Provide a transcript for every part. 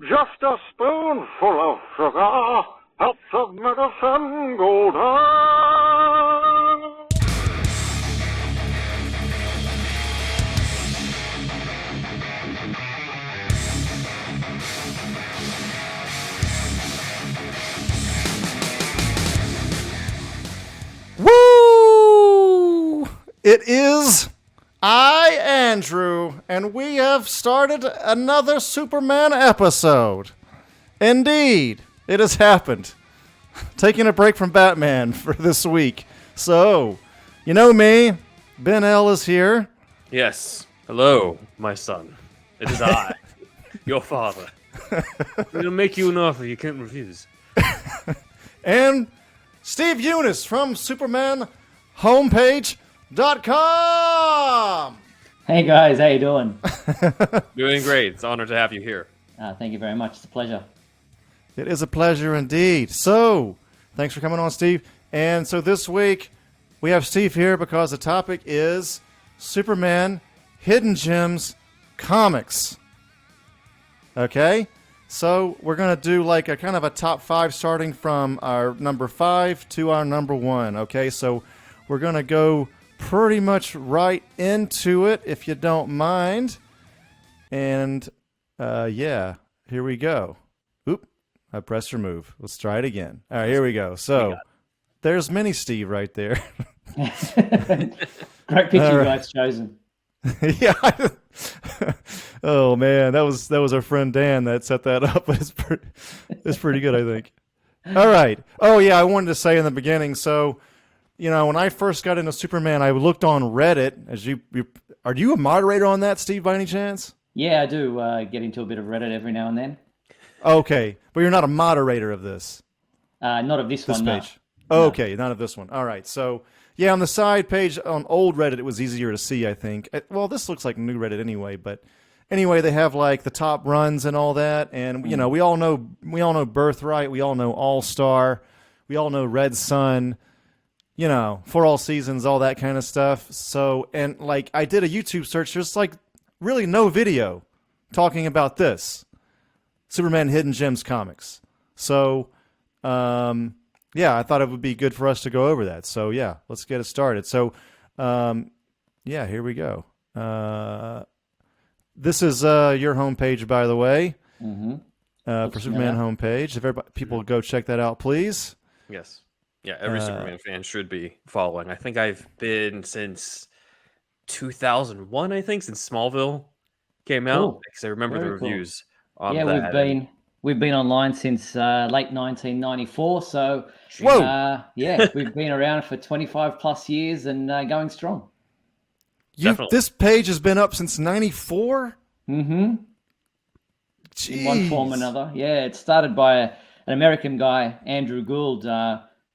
Just a spoonful of sugar helps the medicine go down. Woo! It is I, Andrew, and we have started another Superman episode. Indeed, it has happened. Taking a break from Batman for this week. So, you know me, Ben L is here. Yes. Hello, my son. It is I, your father. We'll make you an offer you can't refuse. And Steve Younis from SupermanHomepage.com. Hey guys, how you doing? Doing great. It's an honor to have you here. Thank you very much. It's a pleasure. It is a pleasure indeed. So, thanks for coming on, Steve. And so this week, we have Steve here because the topic is Superman Hidden Gems Comics. Okay? So, we're going to do like a kind of a top 5 starting from our number 5 to our number 1. Okay? So, we're going to go pretty much right into it, if you don't mind. And, yeah, here we go. Oop, I pressed remove. Let's try it again. All right, here we go. So, there's Mini Steve right there. Great picture you guys chosen. Yeah. Oh, man, that was our friend Dan that set that up. It's pretty good, I think. All right. Oh, yeah, I wanted to say in the beginning, so... You know, when I first got into Superman, I looked on Reddit. Are you a moderator on that, Steve, by any chance? Yeah, I do get into a bit of Reddit every now and then. Okay, but you're not a moderator of this. Not of this one, page. No. Okay, not of this one. All right, so yeah, on the side page on old Reddit, it was easier to see, I think. Well, this looks like new Reddit anyway, but anyway, they have like the top runs and all that, and you know, we all know Birthright, we all know All Star, we all know Red Sun. You know, for all seasons, all that kind of stuff. So, and like I did a YouTube search, there's like really no video talking about this Superman Hidden Gems comics. So, yeah, I thought it would be good for us to go over that. So, yeah, let's get it started. So, yeah, here we go. This is your homepage, by the way, for Superman homepage. If people go check that out, please. Yes. Yeah, every Superman fan should be following. I think I've been since 2001, I think, since Smallville came out. Because I remember the reviews on that. Yeah, we've been online since late 1994. So, yeah, we've been around for 25 plus years and going strong. This page has been up since 94? Mm-hmm. Jeez. In one form or another. Yeah, it started by an American guy, Andrew Gould,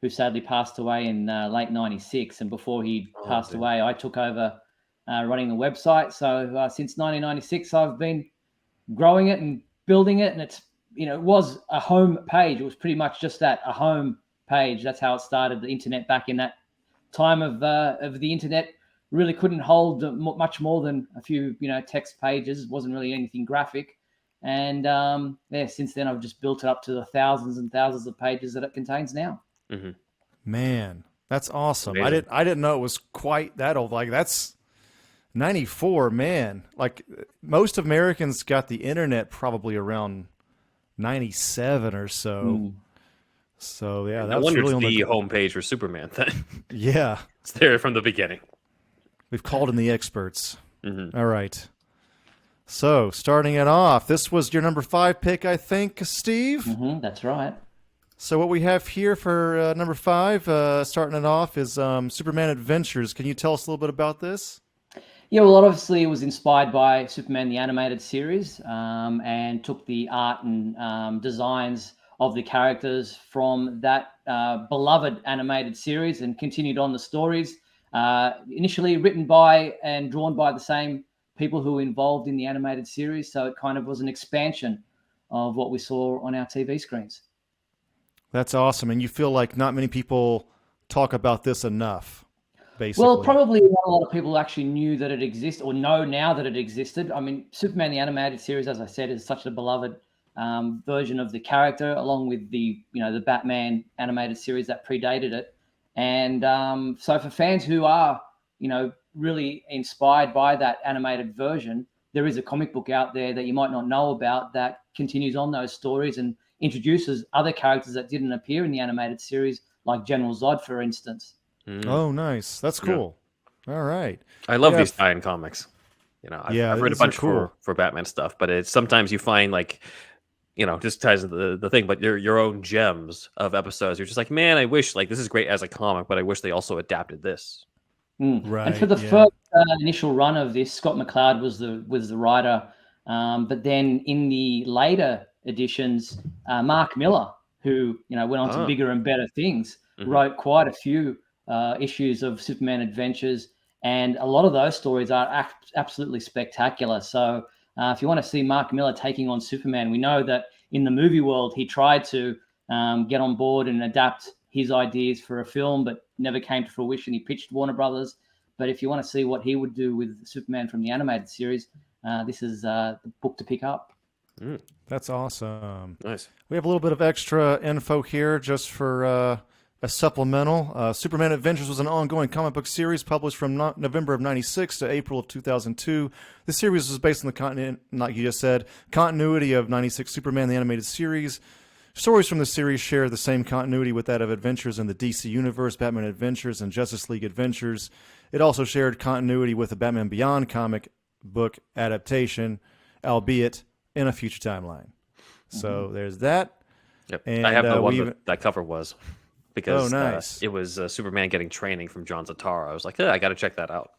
who sadly passed away in late 96. And before he passed away, I took over running the website. So since 1996, I've been growing it and building it. And it's, you know, it was a home page. It was pretty much just that, a home page. That's how it started, the internet back in that time of the internet. Really couldn't hold much more than a few, you know, text pages. It wasn't really anything graphic. And yeah, since then, I've just built it up to the thousands and thousands of pages that it contains now. Mm-hmm. Man, that's awesome. Amazing. I didn't know it was quite that old. Like, that's 94, man. Like, most Americans got the internet probably around 97 or so. So yeah, that's really on the homepage for Superman then. Yeah, it's there from the beginning. We've called in the experts. All right. So starting it off, this was your number 5 pick, I think, Steve. That's right. So what we have here for number 5, starting it off, is Superman Adventures. Can you tell us a little bit about this? Yeah, well, obviously it was inspired by Superman the Animated Series, and took the art and designs of the characters from that beloved animated series and continued on the stories. Initially written by and drawn by the same people who were involved in the animated series. So it kind of was an expansion of what we saw on our TV screens. That's awesome. And you feel like not many people talk about this enough, basically. Well, probably not a lot of people actually knew that it existed or know now that it existed. I mean, Superman the Animated Series, as I said, is such a beloved version of the character, along with the Batman animated series that predated it. And so for fans who are really inspired by that animated version, there is a comic book out there that you might not know about that continues on those stories and introduces other characters that didn't appear in the animated series, like General Zod, for instance. Oh, nice. That's cool. Yeah. All right. I love these tie-in comics. I've read a bunch cool. for Batman stuff, but it's sometimes you find just ties into the thing, but your own gems of episodes. You're just like, man, I wish this is great as a comic, but I wish they also adapted this. Right. And for the first initial run of this, Scott McCloud was the writer, but then in the later editions, Mark Miller, who went on to bigger and better things, wrote quite a few issues of Superman Adventures, and a lot of those stories are absolutely spectacular. So if you want to see Mark Miller taking on Superman, we know that in the movie world he tried to get on board and adapt his ideas for a film, but never came to fruition. He pitched Warner Brothers. But if you want to see what he would do with Superman from the animated series, this is the book to pick up. That's awesome. Nice. We have a little bit of extra info here just for a supplemental. Superman Adventures was an ongoing comic book series published from November of 96 to April of 2002. The series was based on like you just said, continuity of 96 Superman, the animated series. Stories from the series share the same continuity with that of Adventures in the DC Universe, Batman Adventures, and Justice League Adventures. It also shared continuity with the Batman Beyond comic book adaptation, albeit in a future timeline. So there's that. Yep. And I have the one that cover was. Because nice. It was Superman getting training from John Zatara. I was like, I got to check that out.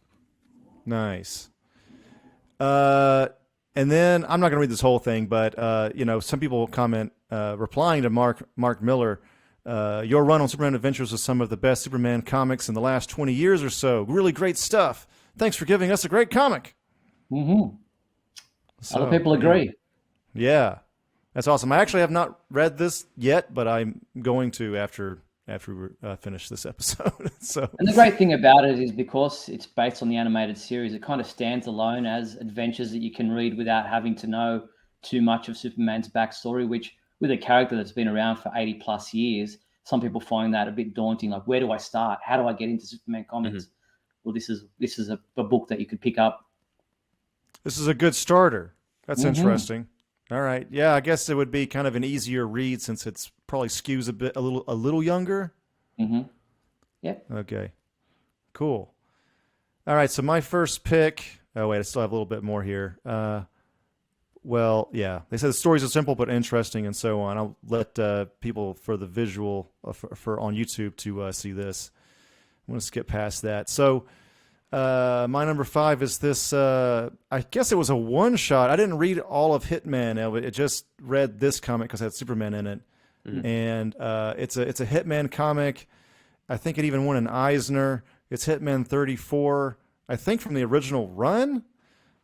Nice. And then I'm not going to read this whole thing, but some people comment replying to Mark Miller. Your run on Superman Adventures was some of the best Superman comics in the last 20 years or so. Really great stuff. Thanks for giving us a great comic. So, other people agree. Yeah, that's awesome. I actually have not read this yet, but I'm going to after we finish this episode. And the great thing about it is because it's based on the animated series, it kind of stands alone as adventures that you can read without having to know too much of Superman's backstory, which with a character that's been around for 80 plus years, some people find that a bit daunting. Like, where do I start? How do I get into Superman comics? Well, this is a book that you could pick up. This is a good starter. That's interesting. All right. Yeah, I guess it would be kind of an easier read since it's probably skews a little younger. Yeah. Okay. Cool. All right. So my first pick. Oh wait, I still have a little bit more here. Well, yeah. They said the stories are simple but interesting and so on. I'll let people for the visual for on YouTube to see this. I'm going to skip past that. So my number 5 is this. I guess it was a one-shot. I didn't read all of Hitman. It just read this comic because it had Superman in it. And it's a Hitman comic. I think it even won an Eisner. It's Hitman 34, I think from the original run.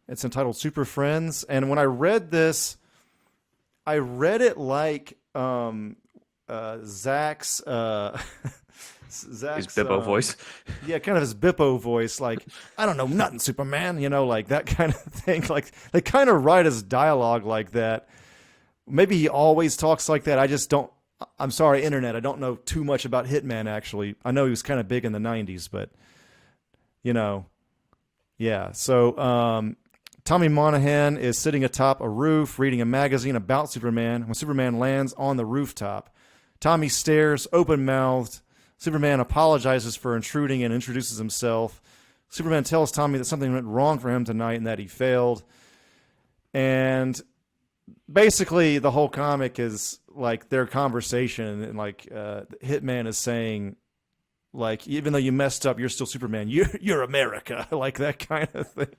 It's entitled Super Friends. And when I read this, I read it like Zach's his Bippo voice. Yeah, kind of his Bippo voice. Like, I don't know nothing, Superman. Like that kind of thing. Like they kind of write his dialogue like that. Maybe he always talks like that. I just don't. I'm sorry, Internet. I don't know too much about Hitman, actually. I know he was kind of big in the 90s, but, yeah. So Tommy Monahan is sitting atop a roof reading a magazine about Superman when Superman lands on the rooftop. Tommy stares open-mouthed. Superman apologizes for intruding and introduces himself. Superman tells Tommy that something went wrong for him tonight and that he failed. And basically, the whole comic is like their conversation, and like Hitman is saying, like, even though you messed up, you're still Superman. You're America, like that kind of thing.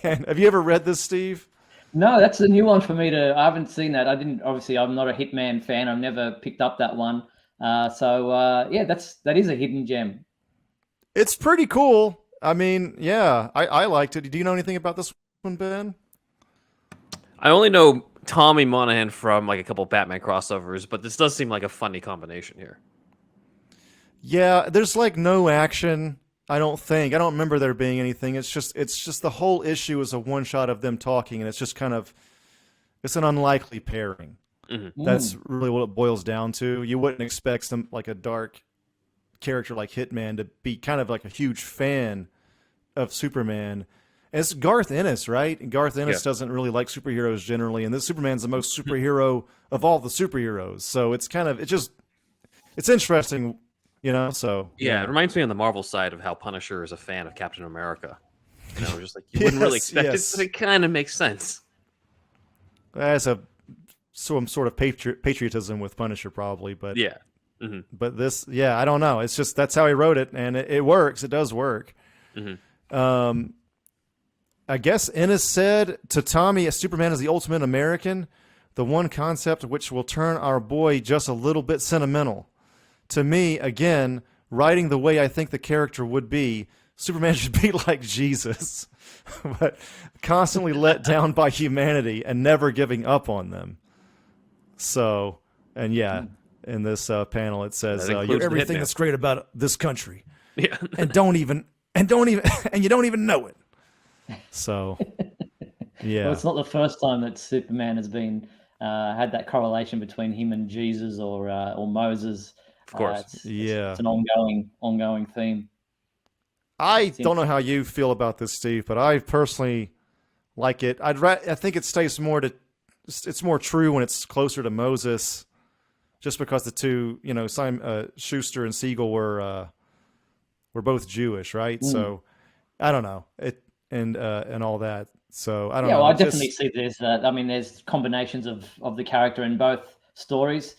And have you ever read this, Steve? No, that's a new one for me. I haven't seen that. Obviously, I'm not a Hitman fan. I've never picked up that one. Yeah, that is a hidden gem. It's pretty cool. I mean, yeah, I liked it. Do you know anything about this one, Ben? I only know Tommy Monahan from like a couple Batman crossovers, but this does seem like a funny combination here. Yeah, there's like no action. I don't remember there being anything. It's just the whole issue is a one shot of them talking, and it's just kind of, it's an unlikely pairing. That's really what it boils down to. You wouldn't expect some like a dark character like Hitman to be kind of like a huge fan of Superman. And it's Garth Ennis, right? And Garth Ennis doesn't really like superheroes generally, and this Superman's the most superhero of all the superheroes. So it's kind of it's interesting, you know. So yeah, it reminds me on the Marvel side of how Punisher is a fan of Captain America. You know, just like you wouldn't really expect it, but it kind of makes sense. That's some sort of patriotism with Punisher, probably, but yeah. But this, I don't know. It's just that's how he wrote it, and it works. It does work. I guess Ennis said to Tommy, Superman is the ultimate American, the one concept which will turn our boy just a little bit sentimental. To me, again, writing the way I think the character would be, Superman should be like Jesus, but constantly let down by humanity and never giving up on them. So, and in this panel it says, "You're everything that's great about this country, and you don't even know it." So, well, it's not the first time that Superman has been had that correlation between him and Jesus or Moses. Of course, it's an ongoing theme. I don't know how you feel about this, Steve, but I personally like it. I think it stays it's more true when it's closer to Moses, just because the two, Schuster and Siegel were both Jewish, right? So I don't know it and all that. So I don't know. Yeah, well, I definitely see there's combinations of the character in both stories.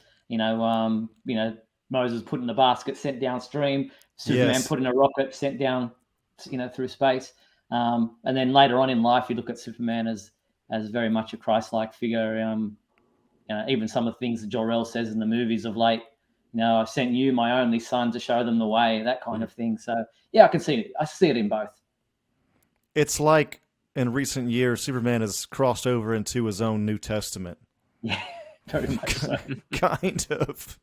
Moses put in the basket, sent downstream. Superman put in a rocket, sent down, through space. And then later on in life, you look at Superman as very much a Christ-like figure. Even some of the things that Jor-El says in the movies of late, I sent you, my only son, to show them the way, that kind of thing. So, yeah, I can see it. I see it in both. It's like in recent years, Superman has crossed over into his own New Testament. Yeah, very much so. Kind of.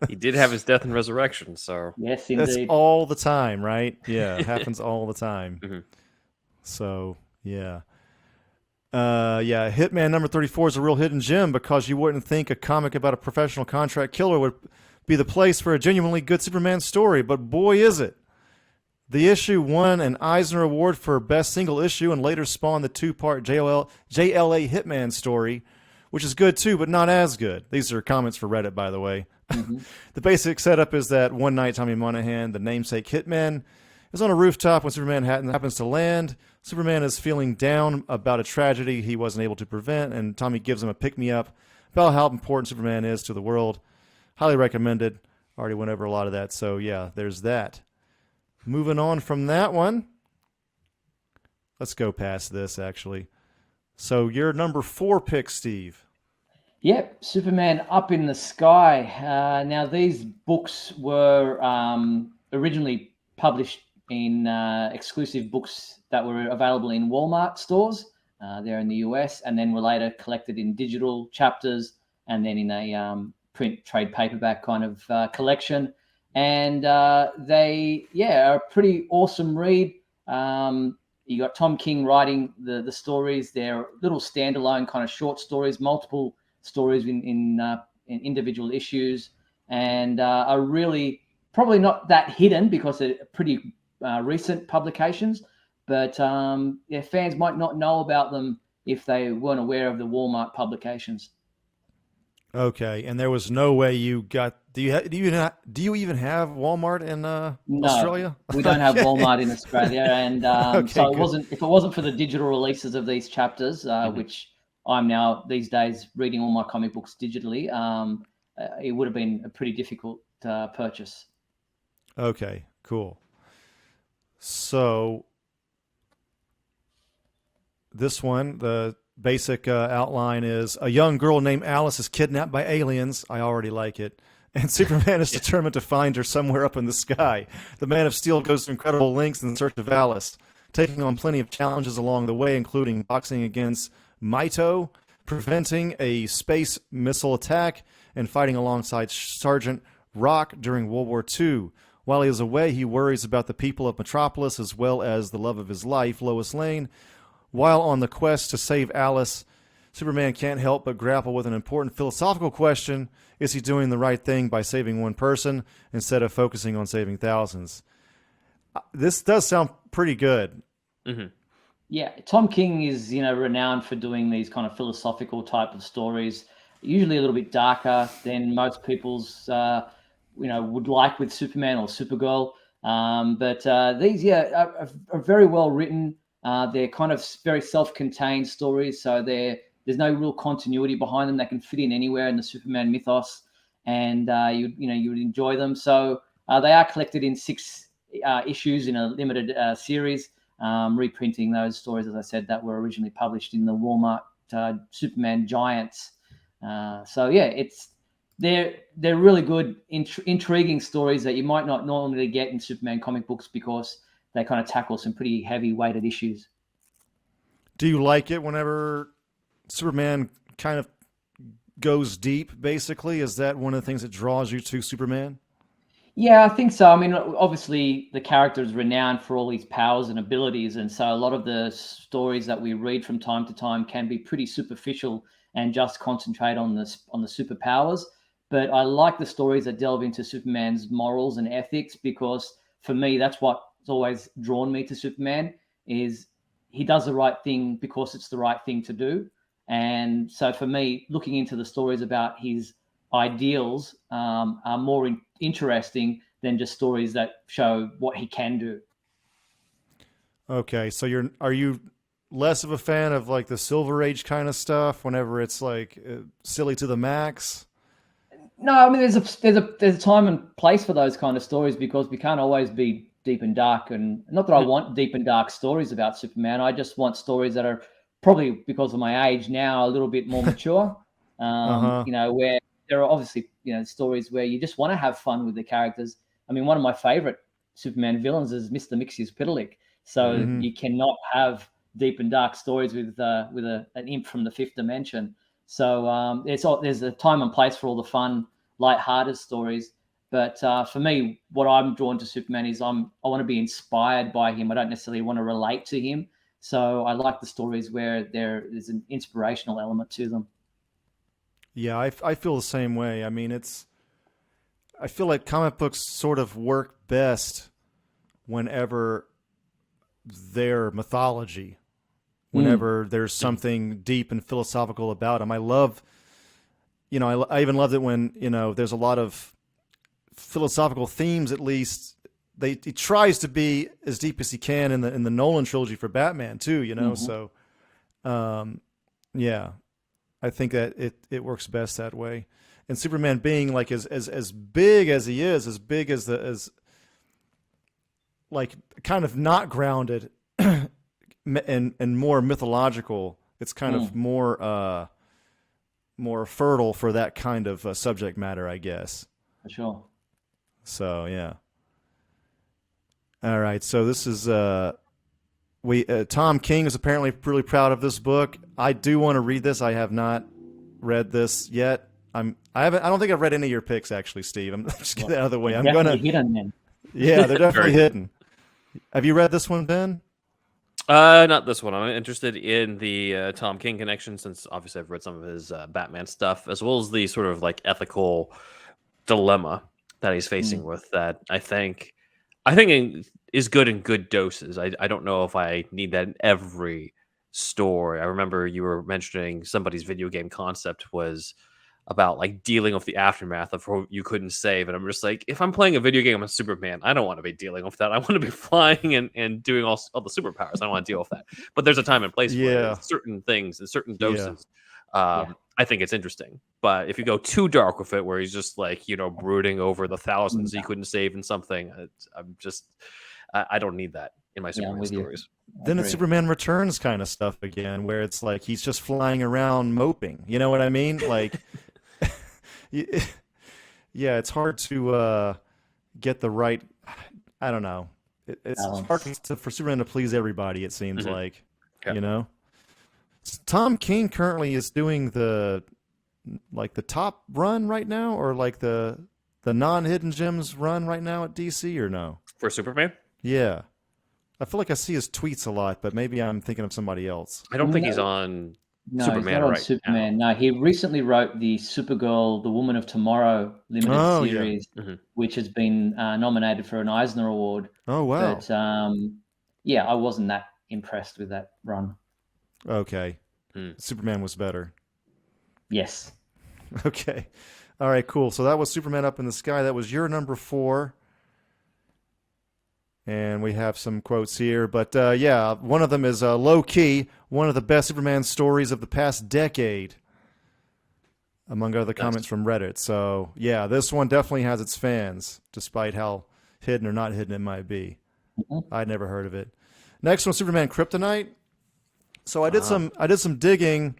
He did have his death and resurrection, so. Yes, indeed. That's all the time, right? Yeah, it happens all the time. So, yeah. Hitman number 34 is a real hidden gem because you wouldn't think a comic about a professional contract killer would be the place for a genuinely good Superman story, but boy is it. The issue won an Eisner Award for Best Single Issue and later spawned the two-part JLA Hitman story, which is good too, but not as good. These are comments for Reddit, by the way. The basic setup is that one night Tommy Monahan, the namesake Hitman, is on a rooftop when Superman happens to land. Superman is feeling down about a tragedy he wasn't able to prevent, and Tommy gives him a pick-me-up about how important Superman is to the world. Highly recommended. Already went over a lot of that, so yeah, there's that. Moving on from that one. Let's go past this, actually. So your number 4 pick, Steve. Yep, Superman Up in the Sky. Now, these books were originally published in exclusive books that were available in Walmart stores there in the US, and then were later collected in digital chapters and then in a print trade paperback kind of collection. And they are a pretty awesome read. You got Tom King writing the stories. They're little standalone kind of short stories, multiple stories in individual issues, and are really probably not that hidden because they're pretty recent publications. But fans might not know about them if they weren't aware of the Walmart publications. Okay, and there was no way you got. Do you even have Walmart in Australia? We don't have Walmart in Australia, and so it wasn't. If it wasn't for the digital releases of these chapters, which I'm now these days reading all my comic books digitally, it would have been a pretty difficult purchase. Okay, cool. So this one, the basic outline is a young girl named Alice is kidnapped by aliens. I already like it. And Superman is determined to find her somewhere up in the sky. The Man of Steel goes to incredible lengths in search of Alice, taking on plenty of challenges along the way, including boxing against Mito, preventing a space missile attack, and fighting alongside Sergeant Rock during World War II. While he is away, he worries about the people of Metropolis as well as the love of his life, Lois Lane. While on the quest to save Alice, Superman can't help but grapple with an important philosophical question. Is he doing the right thing by saving one person instead of focusing on saving thousands? This does sound pretty good. Mm-hmm. Yeah, Tom King is, renowned for doing these kind of philosophical type of stories, usually a little bit darker than most people's, would like with Superman or Supergirl. But these, are very well written. They're kind of very self-contained stories, so there's no real continuity behind them. They can fit in anywhere in the Superman mythos, and you would enjoy them. So they are collected in 6 issues in a limited series. Reprinting those stories, as I said, that were originally published in the Walmart Superman Giants. They're really good, intriguing stories that you might not normally get in Superman comic books because they kind of tackle some pretty heavy-weighted issues. Do you like it whenever Superman kind of goes deep, basically? Is that one of the things that draws you to Superman? Yeah, I think so. I mean, obviously, the character is renowned for all his powers and abilities, and so a lot of the stories that we read from time to time can be pretty superficial and just concentrate on the superpowers. But I like the stories that delve into Superman's morals and ethics because, for me, that's what's always drawn me to Superman. Is he does the right thing because it's the right thing to do, and so for me, looking into the stories about his ideals are more interesting than just stories that show what he can do. Okay, so are you less of a fan of like the Silver Age kind of stuff whenever it's like silly to the max? No, I mean there's a time and place for those kind of stories because we can't always be deep and dark, and not that I want deep and dark stories about Superman. I just want stories that are probably, because of my age now, a little bit more mature. Where there are obviously, stories where you just want to have fun with the characters. I mean, one of my favorite Superman villains is Mr. Mxyzptlk. So you cannot have deep and dark stories with an imp from the 5th dimension. So there's a time and place for all the fun, light-hearted stories. But for me, what I'm drawn to Superman is I want to be inspired by him. I don't necessarily want to relate to him. So I like the stories where there is an inspirational element to them. Yeah, I feel the same way. I mean, I feel like comic books sort of work best whenever they're mythology, whenever there's something deep and philosophical about them. I love, I even loved it when, there's a lot of philosophical themes, at least. He tries to be as deep as he can in the Nolan trilogy for Batman too, so yeah. I think that it works best that way. And Superman being like as big as he is, as big as like kind of not grounded and more mythological, it's kind of more fertile for that kind of subject matter, I guess. For sure. So, yeah. All right. So this is Tom King is apparently really proud of this book. I do want to read this. I have not read this yet. I don't think I've read any of your picks actually, Steve. I'm just getting out of the way. I'm gonna hidden then. Yeah, they're definitely hidden. Have you read this one, Ben? Not this one. I'm interested in the Tom King connection since obviously I've read some of his Batman stuff, as well as the sort of like ethical dilemma that he's facing with that. I think is good in good doses. I don't know if I need that in every story. I remember you were mentioning somebody's video game concept was about like dealing with the aftermath of who you couldn't save. And I'm just like, if I'm playing a video game with Superman, I don't want to be dealing with that. I want to be flying and doing all the superpowers. I don't want to deal with that. But there's a time and place for it. Certain things and certain doses. I think it's interesting. But if you go too dark with it, where he's just like, brooding over the thousands he couldn't save in something, I don't need that in my Superman stories. Then it's Superman Returns kind of stuff again, where it's like he's just flying around moping. You know what I mean? Like, yeah, it's hard to get the right. I don't know. It's hard for Superman to please everybody. It seems like, Tom King currently is doing the top run right now, or like the non-hidden gems run right now at DC, or no? For Superman? Yeah. I feel like I see his tweets a lot, but maybe I'm thinking of somebody else. I don't think he's on No, Superman, he's not on right Superman. now. No, he recently wrote the Supergirl, The Woman of Tomorrow limited series, which has been nominated for an Eisner Award. Oh, wow. But yeah, I wasn't that impressed with that run. Okay. Superman was better. Yes. Okay. All right, cool. So that was Superman Up in the Sky. That was your number 4. And we have some quotes here. But yeah, one of them is low key, one of the best Superman stories of the past decade, among other comments from Reddit. So yeah, this one definitely has its fans, despite how hidden or not hidden it might be. I'd never heard of it. Next one, Superman Kryptonite. So I did some digging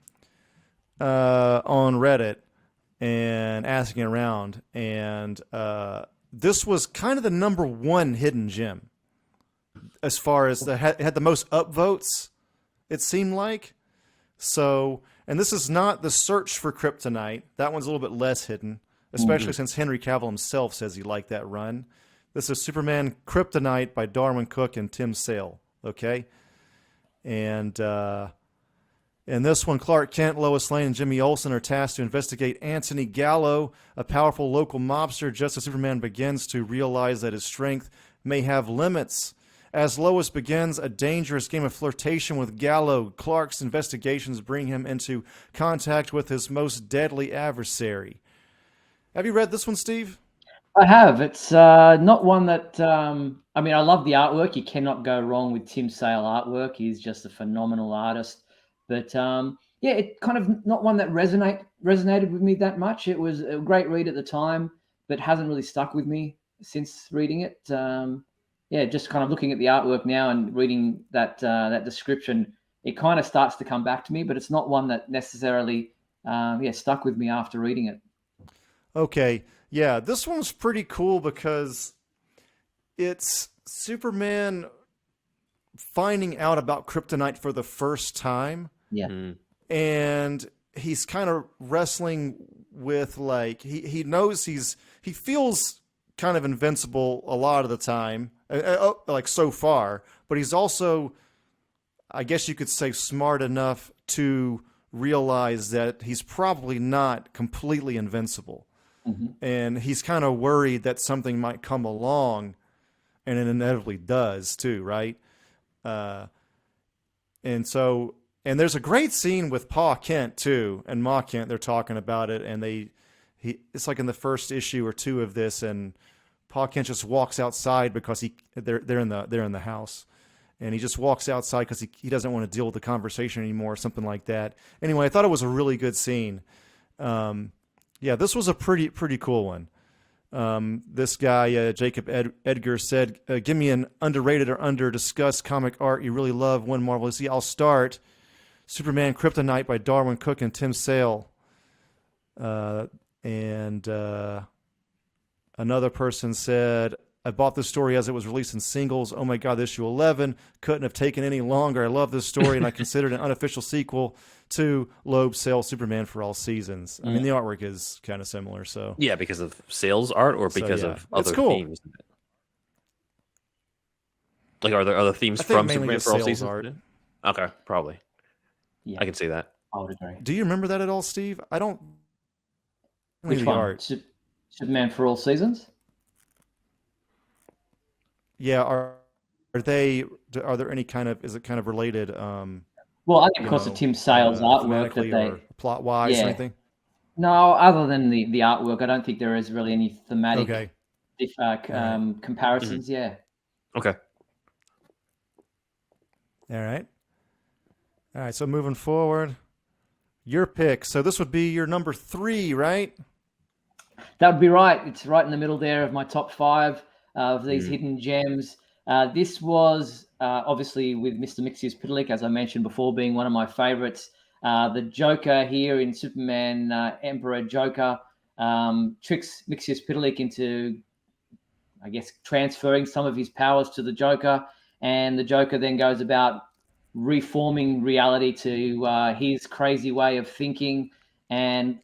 on Reddit and asking around, and this was kind of the number 1 hidden gem as far as it had the most upvotes, it seemed like. So, and this is not the search for Kryptonite. That one's a little bit less hidden, especially since Henry Cavill himself says he liked that run. This is Superman Kryptonite by Darwin Cook and Tim Sale. Okay, and in this one, Clark Kent, Lois Lane, and Jimmy Olsen are tasked to investigate Anthony Gallo, a powerful local mobster, just as Superman begins to realize that his strength may have limits. As Lois begins a dangerous game of flirtation with Gallo, Clark's investigations bring him into contact with his most deadly adversary. Have you read this one, Steve? I have. It's not one that... I mean, I love the artwork. You cannot go wrong with Tim Sale artwork. He's just a phenomenal artist. But yeah, it kind of not one that resonated with me that much. It was a great read at the time, but hasn't really stuck with me since reading it. Yeah, just kind of looking at the artwork now and reading that description, it kind of starts to come back to me, but it's not one that necessarily stuck with me after reading it. Okay, yeah, this one's pretty cool because it's Superman finding out about Kryptonite for the first time. Yeah. And he's kind of wrestling with, like, he knows he feels kind of invincible a lot of the time, like so far, but he's also, I guess you could say, smart enough to realize that he's probably not completely invincible. And he's kind of worried that something might come along, and it inevitably does too, right? And there's a great scene with Pa Kent too, and Ma Kent. They're talking about it, and it's like in the first issue or 2 of this, and Pa Kent just walks outside because they're in the house, and he just walks outside because he doesn't want to deal with the conversation anymore, or something like that. Anyway, I thought it was a really good scene. Yeah, this was a pretty cool one. This guy, Jacob Edgar, said, give me an underrated or under-discussed comic art you really love, one Marvel. See, I'll start. Superman Kryptonite by Darwin Cook and Tim Sale. And another person said, I bought this story as it was released in singles. Oh my God, issue 11. Couldn't have taken any longer. I love this story, and I considered an unofficial sequel to Loeb Sale Superman for All Seasons. I mean, the artwork is kind of similar. So yeah, because of Sale's art or because of other themes? Like, are there other themes from Superman for All Seasons? Art. Okay, probably. Yeah. I can see that. I would agree. Do you remember that at all, Steve? I don't. Which one? Art. Superman for All Seasons? Yeah, are there any kind of, is it kind of related? Well, I think because of Tim Sale's artwork that or plot wise or anything. No, other than the artwork, I don't think there is really any thematic comparisons. Yeah. Okay. All right. So moving forward, your pick. So this would be your number 3, right? That would be right. It's right in the middle there of my top 5 of these hidden gems. This was obviously with Mr. Mxyzptlk, as I mentioned before, being one of my favorites. The Joker here in Superman Emperor Joker tricks Mxyzptlk into, I guess, transferring some of his powers to the Joker. And the Joker then goes about reforming reality to his crazy way of thinking, and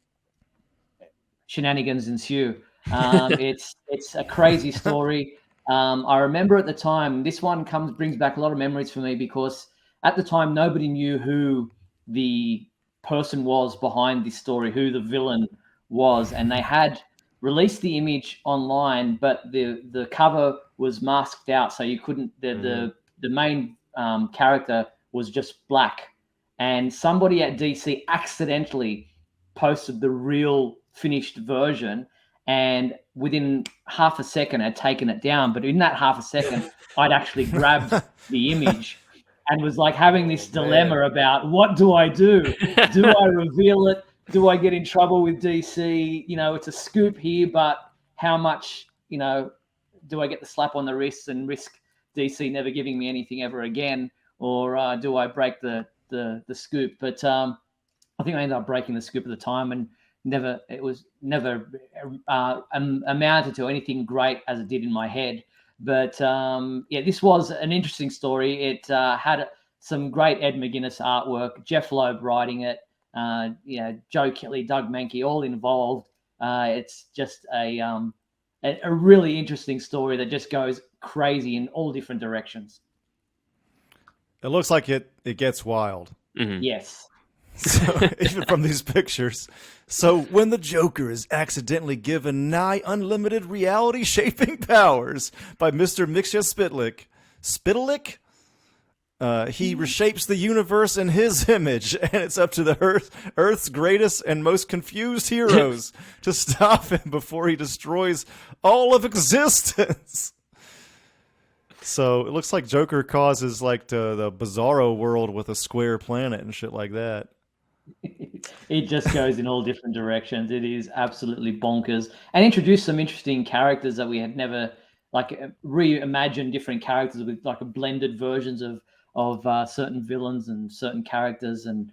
shenanigans ensue. It's a crazy story. I remember at the time, this one brings back a lot of memories for me, because at the time nobody knew who the person was behind this story, who the villain was, and they had released the image online, but the cover was masked out, so you couldn't. The main character was just black, and somebody at DC accidentally posted the real finished version, and within half a second had taken it down. But in that half a second, I'd actually grabbed the image and was like having this dilemma about, what do I do? Do I reveal it? Do I get in trouble with DC? It's a scoop here, but how much, do I get the slap on the wrist and risk DC never giving me anything ever again? Or do I break the scoop? But I think I ended up breaking the scoop at the time, and it was never amounted to anything great as it did in my head. But this was an interesting story. It had some great Ed McGuinness artwork, Jeff Loeb writing it, Joe Kelly, Doug Mankey, all involved. It's just a really interesting story that just goes crazy in all different directions. It looks like it gets wild. Mm-hmm. Yes. So, even from these pictures. So when the Joker is accidentally given nigh unlimited reality-shaping powers by Mr. Mixia Spitalik, he reshapes the universe in his image, and it's up to the Earth's greatest and most confused heroes to stop him before he destroys all of existence. So it looks like Joker causes like the Bizarro world with a square planet and shit like that. It just goes in all different directions. It is absolutely bonkers, and introduced some interesting characters that we had never reimagined different characters with like a blended versions of certain villains and certain characters, and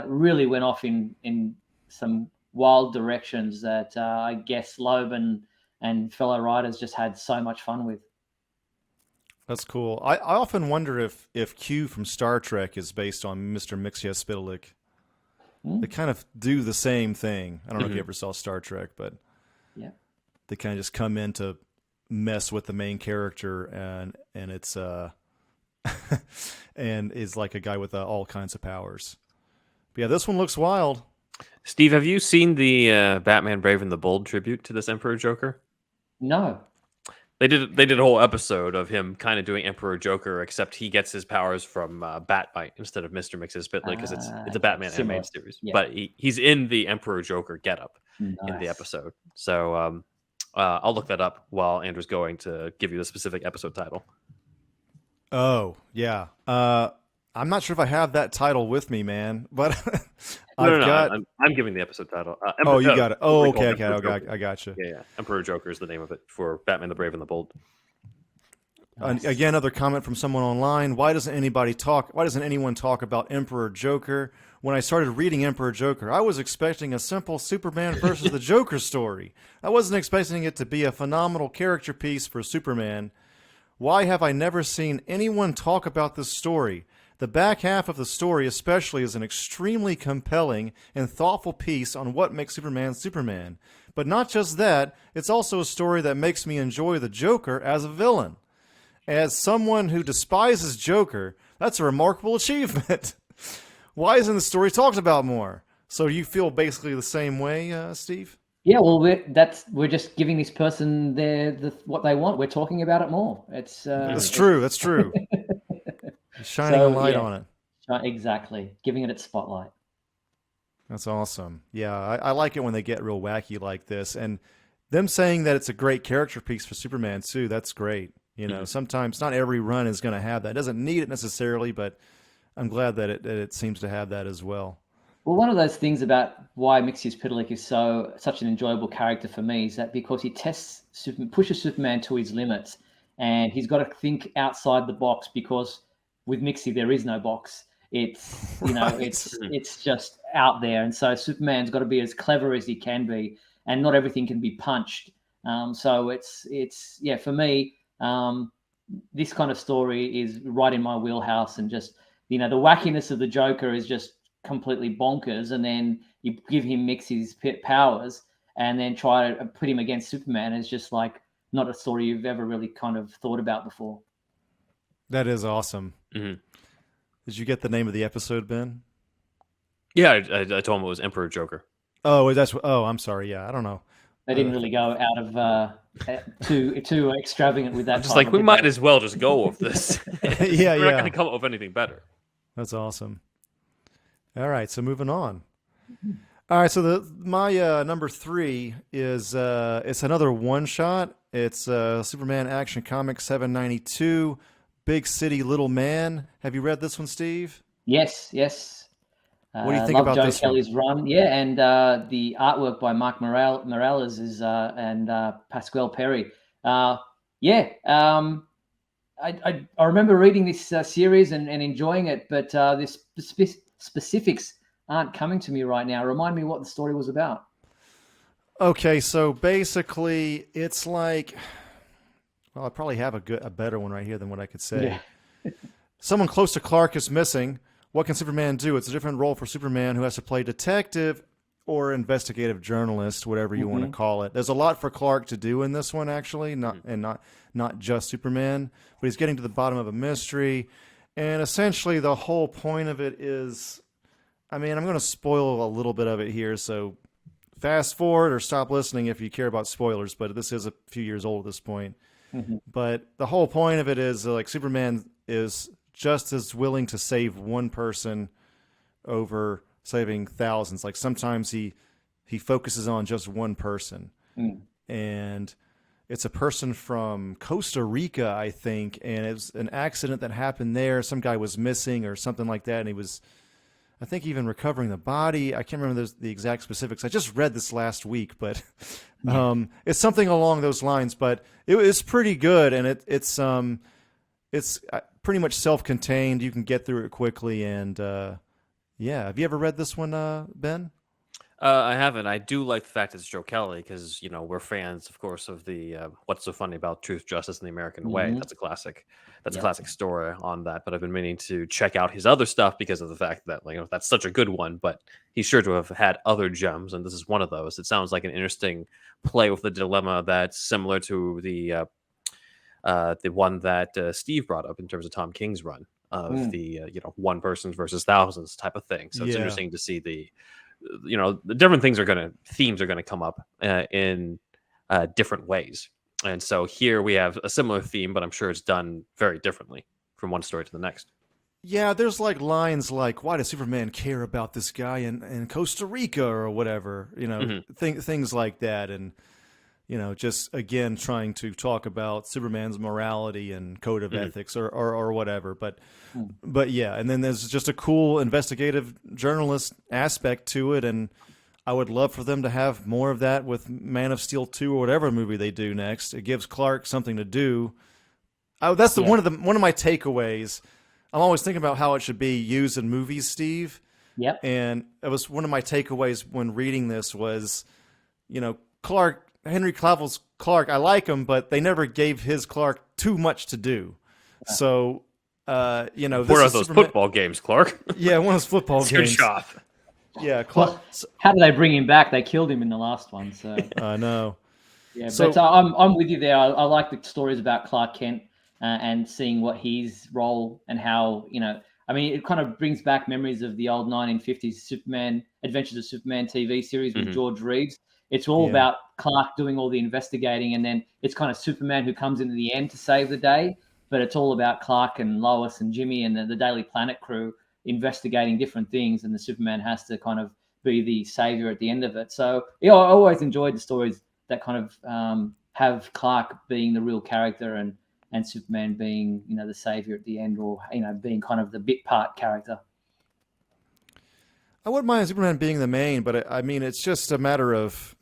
really went off in some wild directions that I guess Loeb and fellow writers just had so much fun with. That's cool. I often wonder if Q from Star Trek is based on Mr. Mixia Spitalik. They kind of do the same thing. I don't know if you ever saw Star Trek, but they kind of just come in to mess with the main character, and it's and is like a guy with all kinds of powers. But yeah, this one looks wild. Steve, have you seen the Batman Brave and the Bold tribute to this Emperor Joker? No. They did a whole episode of him kind of doing Emperor Joker, except he gets his powers from Batmite instead of Mr. Mix's Spitlik, because it's a Batman animated series. Yeah. But he's in the Emperor Joker getup in the episode. So I'll look that up while Andrew's going to give you the specific episode title. Oh, yeah. I'm not sure if I have that title with me, man, but I'm giving the episode title. You got it. Oh, okay, I got you. Yeah. Emperor Joker is the name of it for Batman the Brave and the Bold. Nice. Again, another comment from someone online. Why doesn't anyone talk about Emperor Joker? When I started reading Emperor Joker, I was expecting a simple Superman versus the Joker story. I wasn't expecting it to be a phenomenal character piece for Superman. Why have I never seen anyone talk about this story? The back half of the story especially is an extremely compelling and thoughtful piece on what makes Superman Superman. But not just that, it's also a story that makes me enjoy the Joker as a villain. As someone who despises Joker, that's a remarkable achievement. Why isn't the story talked about more? So you feel basically the same way, Steve? Yeah, well, we're just giving this person what they want. We're talking about it more. That's true. That's true. Shining a light on it. Exactly. Giving it its spotlight. That's awesome. Yeah, I like it when they get real wacky like this. And them saying that it's a great character piece for Superman, too, that's great. Sometimes not every run is going to have that. It doesn't need it necessarily, but I'm glad that it seems to have that as well. Well, one of those things about why Mixia Spitalik is such an enjoyable character for me is that because he pushes Superman to his limits, and he's got to think outside the box, because with Mixia there is no box. It's it's just out there, and so Superman's got to be as clever as he can be, and not everything can be punched. So it's for me, this kind of story is right in my wheelhouse, and just the wackiness of the Joker is just completely bonkers, and then you give him Mixia's powers and then try to put him against Superman is just like not a story you've ever really kind of thought about before. That is awesome. Mm-hmm. Did you get the name of the episode, Ben? Yeah, I told him it was Emperor Joker. Oh, I'm sorry. Yeah, I don't know. They didn't really go out of too extravagant with that. I'm just like, we might as well just go with this. Yeah, We're not going to come up with anything better. That's awesome. All right, so moving on. All right, so my number 3 is it's another one shot. It's Superman Action Comics 792, Big City Little Man. Have you read this one, Steve? Yes. What do you think about Joe this Kelly's run? Yeah, and the artwork by Mark Morales is and Pasquale Perry. I remember reading this series and enjoying it, but the specifics aren't coming to me right now. Remind me what the story was about. Okay, so basically, it's like, well, I probably have a better one right here than what I could say. Yeah. Someone close to Clark is missing. What can Superman do? It's a different role for Superman, who has to play detective or investigative journalist, whatever you want to call it. There's a lot for Clark to do in this one, actually, not just Superman, but he's getting to the bottom of a mystery. And essentially, the whole point of it is, I mean, I'm going to spoil a little bit of it here, so fast forward or stop listening if you care about spoilers, but this is a few years old at this point. But the whole point of it is, like, Superman is just as willing to save one person over saving thousands. Like, sometimes he focuses on just one person. And it's a person from Costa Rica, I think, and it was an accident that happened there. Some guy was missing or something like that, and he was, I think, even recovering the body. I can't remember the exact specifics. I just read this last week, but it's something along those lines. But it's pretty good, and it's pretty much self-contained. You can get through it quickly, and yeah. Have you ever read this one, Ben? I haven't. I do like the fact it's Joe Kelly because, we're fans, of course, of the What's So Funny About Truth, Justice, and the American Way. That's a classic. That's a classic story on that. But I've been meaning to check out his other stuff because of the fact that, that's such a good one. But he's sure to have had other gems, and this is one of those. It sounds like an interesting play with the dilemma that's similar to the one that Steve brought up in terms of Tom King's run of the one persons versus thousands type of thing. So it's interesting to see the different themes are gonna come up in different ways. And so here we have a similar theme, but I'm sure it's done very differently from one story to the next. Yeah, there's like lines like, why does Superman care about this guy in Costa Rica or whatever, things like that. And, just again, trying to talk about Superman's morality and code of ethics or whatever. But yeah, and then there's just a cool investigative journalist aspect to it. And I would love for them to have more of that with Man of Steel 2 or whatever movie they do next. It gives Clark something to do. That's one of my takeaways. I'm always thinking about how it should be used in movies, Steve. Yep. And it was one of my takeaways when reading this was, Henry Cavill's Clark, I like him, but they never gave his Clark too much to do. So, one of those football games, Clark. Yeah, one of those football games. Your job. Yeah, Clark. How did they bring him back? They killed him in the last one. So I know. Yeah, but I'm with you there. I like the stories about Clark Kent and seeing what his role and how it kind of brings back memories of the old 1950s Superman Adventures of Superman TV series with George Reeves. It's all about Clark doing all the investigating, and then it's kind of Superman who comes into the end to save the day. But it's all about Clark and Lois and Jimmy and the Daily Planet crew investigating different things, and the Superman has to kind of be the savior at the end of it. So I always enjoyed the stories that kind of have Clark being the real character and Superman being the savior at the end, or being kind of the bit part character. I wouldn't mind Superman being the main, but I mean, it's just a matter of,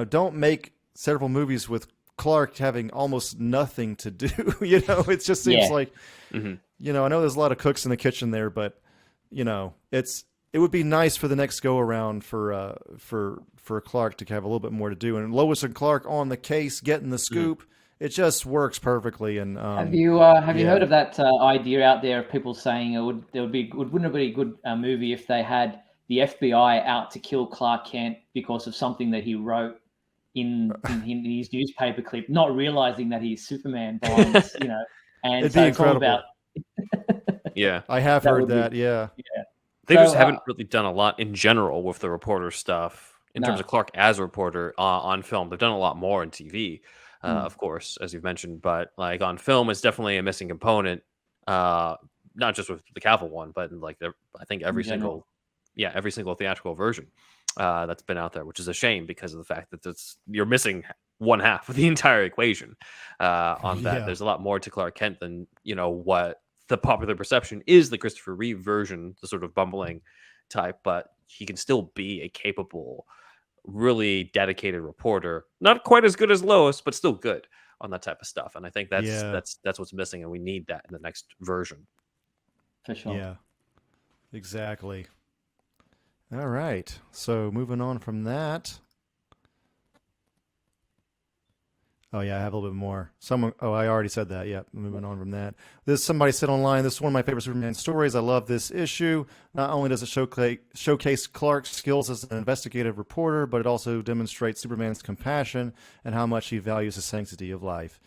don't make several movies with Clark having almost nothing to do. It just seems like, I know there's a lot of cooks in the kitchen there, but it would be nice for the next go around for Clark to have a little bit more to do, and Lois and Clark on the case, getting the scoop. It just works perfectly. And have you heard of that idea out there of people saying wouldn't it be a good movie if they had the FBI out to kill Clark Kent because of something that he wrote in his newspaper clip, not realizing that he's Superman bonds, and it'd so be it's all incredible. about Yeah, I have heard that. Yeah. They just haven't really done a lot in general with the reporter stuff in terms of Clark as a reporter on film. They've done a lot more in TV, of course, as you've mentioned, but like on film, it's definitely a missing component. Not just with the Cavill one, but like I think every single theatrical version that's been out there, which is a shame because of the fact that you're missing one half of the entire equation on that. There's a lot more to Clark Kent than what the popular perception is the Christopher Reeve version, the sort of bumbling type, but he can still be a capable, really dedicated reporter. Not quite as good as Lois, but still good on that type of stuff. And I think that's what's missing, and we need that in the next version. For sure. Yeah, exactly. All right. So moving on from that. Oh, yeah, I have a little bit more. I already said that. Yeah, moving on from that. Somebody said online, this is one of my favorite Superman stories. I love this issue. Not only does it showcase Clark's skills as an investigative reporter, but it also demonstrates Superman's compassion and how much he values the sanctity of life.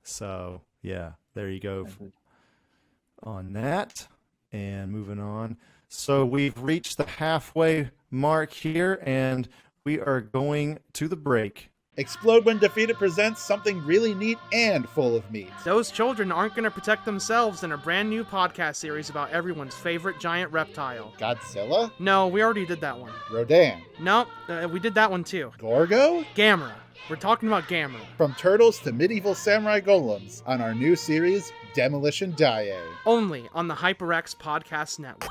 So, yeah, there you go on that. And moving on. So we've reached the halfway mark here, and we are going to the break. Explode When Defeated presents something really neat and full of meat. Those children aren't going to protect themselves in a brand new podcast series about everyone's favorite giant reptile. Godzilla? No, we already did that one. Rodan? No, we did that one too. Gorgo? Gamera. We're talking about Gamera. From turtles to medieval samurai golems on our new series, Demolition Daiei. Only on the HyperX Podcast Network.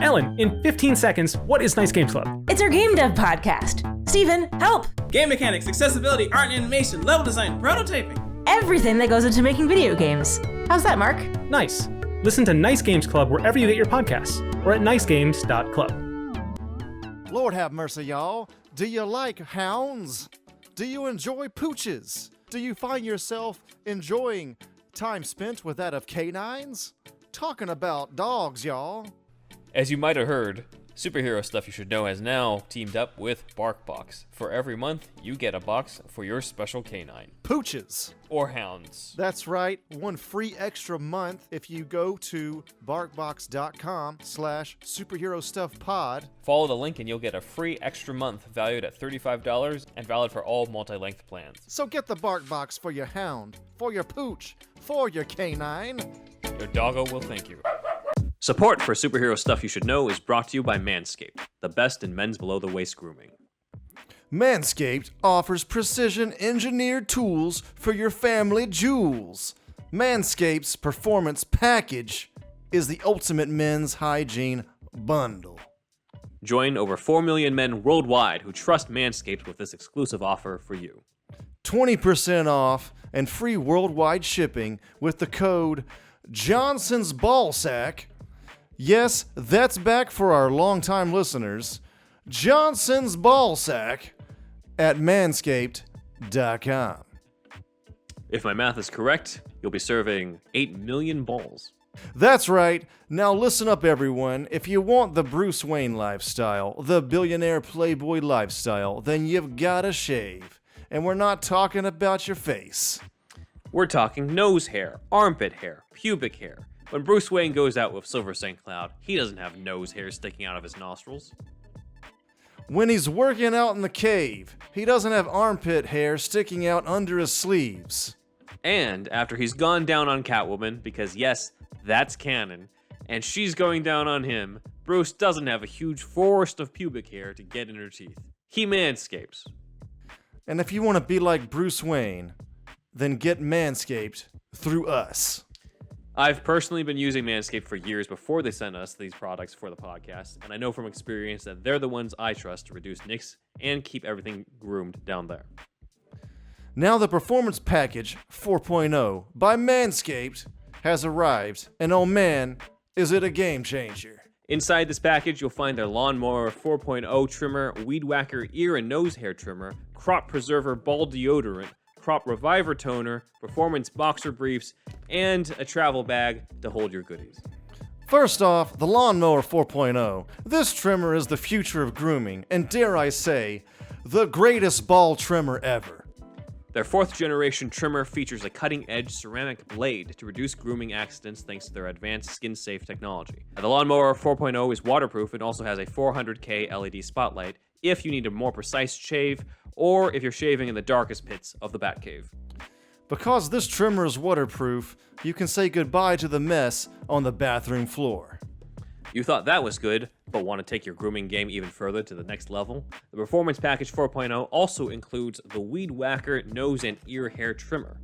Ellen, in 15 seconds, what is Nice Games Club? It's our game dev podcast. Steven, help! Game mechanics, accessibility, art and animation, level design, prototyping. Everything that goes into making video games. How's that, Mark? Nice. Listen to Nice Games Club wherever you get your podcasts, or at nicegames.club. Lord have mercy, y'all. Do you like hounds? Do you enjoy pooches? Do you find yourself enjoying time spent with that of canines? Talking about dogs, y'all. As you might have heard, Superhero Stuff You Should Know has now teamed up with BarkBox. For every month, you get a box for your special canine. Pooches. Or hounds. That's right. One free extra month if you go to barkbox.com/superherostuffpod. Follow the link and you'll get a free extra month valued at $35 and valid for all multi-length plans. So get the BarkBox for your hound, for your pooch, for your canine. Your doggo will thank you. Support for Superhero Stuff You Should Know is brought to you by Manscaped, the best in men's below-the-waist grooming. Manscaped offers precision-engineered tools for your family jewels. Manscaped's Performance Package is the ultimate men's hygiene bundle. Join over 4 million men worldwide who trust Manscaped with this exclusive offer for you. 20% off and free worldwide shipping with the code Johnson's Ballsack. Yes, that's back for our longtime listeners. Johnson's Ballsack at manscaped.com. If my math is correct, you'll be serving 8 million balls. That's right. Now listen up, everyone. If you want the Bruce Wayne lifestyle, the billionaire playboy lifestyle, then you've got to shave. And we're not talking about your face. We're talking nose hair, armpit hair, pubic hair. When Bruce Wayne goes out with Silver St. Cloud, he doesn't have nose hair sticking out of his nostrils. When he's working out in the cave, he doesn't have armpit hair sticking out under his sleeves. And after he's gone down on Catwoman, because yes, that's canon, and she's going down on him, Bruce doesn't have a huge forest of pubic hair to get in her teeth. He manscapes. And if you want to be like Bruce Wayne, then get Manscaped through us. I've personally been using Manscaped for years before they sent us these products for the podcast, and I know from experience that they're the ones I trust to reduce nicks and keep everything groomed down there. Now the Performance Package 4.0 by Manscaped has arrived, and oh man, is it a game changer. Inside this package, you'll find their Lawnmower 4.0 trimmer, Weed Whacker ear and nose hair trimmer, Crop Preserver ball deodorant, Crop Reviver toner, Performance boxer briefs, and a travel bag to hold your goodies. First off, the Lawnmower 4.0. This trimmer is the future of grooming, and dare I say, the greatest ball trimmer ever. Their 4th generation trimmer features a cutting-edge ceramic blade to reduce grooming accidents thanks to their advanced skin-safe technology. The Lawnmower 4.0 is waterproof and also has a 400K LED spotlight if you need a more precise shave or if you're shaving in the darkest pits of the Batcave. Because this trimmer is waterproof, you can say goodbye to the mess on the bathroom floor. You thought that was good, but want to take your grooming game even further to the next level? The Performance Package 4.0 also includes the Weed Whacker Nose and Ear Hair Trimmer.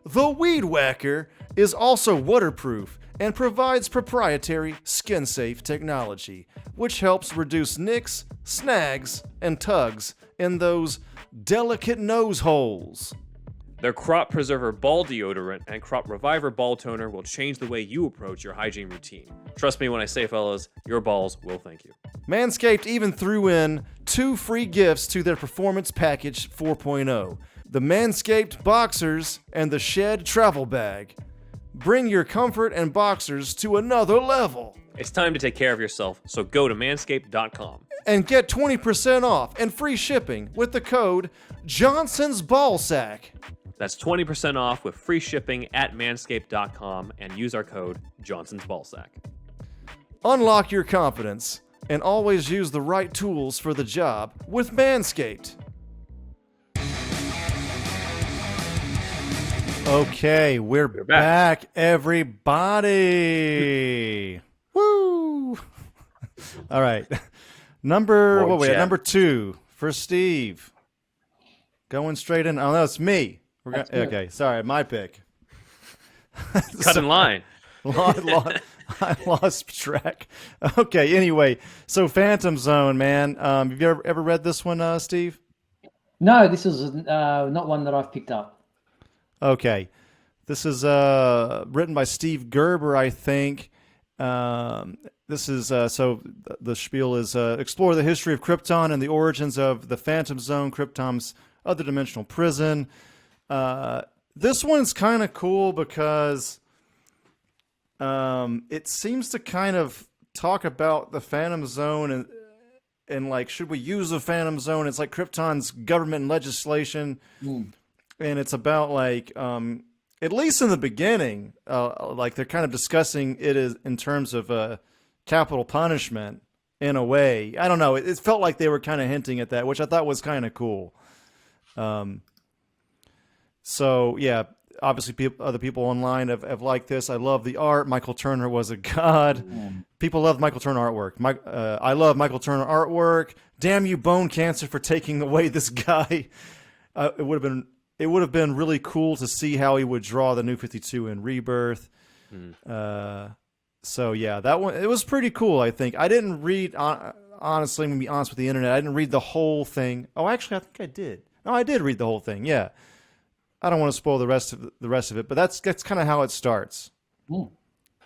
The Weed Whacker is also waterproof and provides proprietary skin-safe technology, which helps reduce nicks, snags, and tugs in those delicate nose holes. Their Crop Preserver Ball Deodorant and Crop Reviver Ball Toner will change the way you approach your hygiene routine. Trust me when I say, fellas, your balls will thank you. Manscaped even threw in 2 free gifts to their Performance Package 4.0. The Manscaped Boxers and the Shed Travel Bag. Bring your comfort and boxers to another level. It's time to take care of yourself, so go to manscaped.com. And get 20% off and free shipping with the code Johnson's Ballsack. That's 20% off with free shipping at manscaped.com and use our code Johnson's Ballsack. Unlock your confidence and always use the right tools for the job with Manscaped. Okay, we're back, everybody. Woo! All right. Number 2 for Steve. Going straight in. Oh, no, it's me. Okay, sorry, my pick. Cut in line. I lost track. Okay, anyway, so Phantom Zone, man. Have you ever read this one, Steve? No, this is not one that I've picked up. Okay. This is written by Steve Gerber, I think. This is, so the spiel is explore the history of Krypton and the origins of the Phantom Zone, Krypton's other dimensional prison. This one's kind of cool because it seems to kind of talk about the Phantom Zone and like, should we use the Phantom Zone? It's like Krypton's government and legislation. And it's about like, at least in the beginning, like they're kind of discussing it is in terms of capital punishment in a way. I don't know. It felt like they were kind of hinting at that, which I thought was kind of cool. So yeah, obviously other people online have liked this. I love the art. Michael Turner was a god. People love Michael Turner artwork. I love Michael Turner artwork. Damn you, Bone Cancer, for taking away this guy. It would have been really cool to see how he would draw the New 52 in Rebirth. So yeah, that one, it was pretty cool, I think. I didn't read, honestly, I'm going to be honest with the internet, I didn't read the whole thing. Oh, actually, I think I did. No, I did read the whole thing, yeah. I don't want to spoil the rest of it, but that's kind of how it starts. That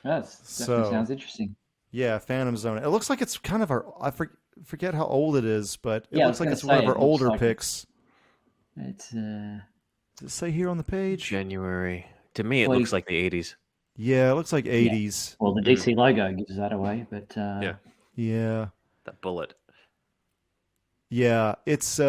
definitely sounds interesting. Yeah, Phantom Zone. It looks like it's kind of I forget how old it is, but it looks like it's one of our older picks. It's Does it say here on the page? January. To me, it looks like the 80s. Yeah, it looks like 80s. Well, the DC logo gives that away, but yeah, that bullet. Yeah, it's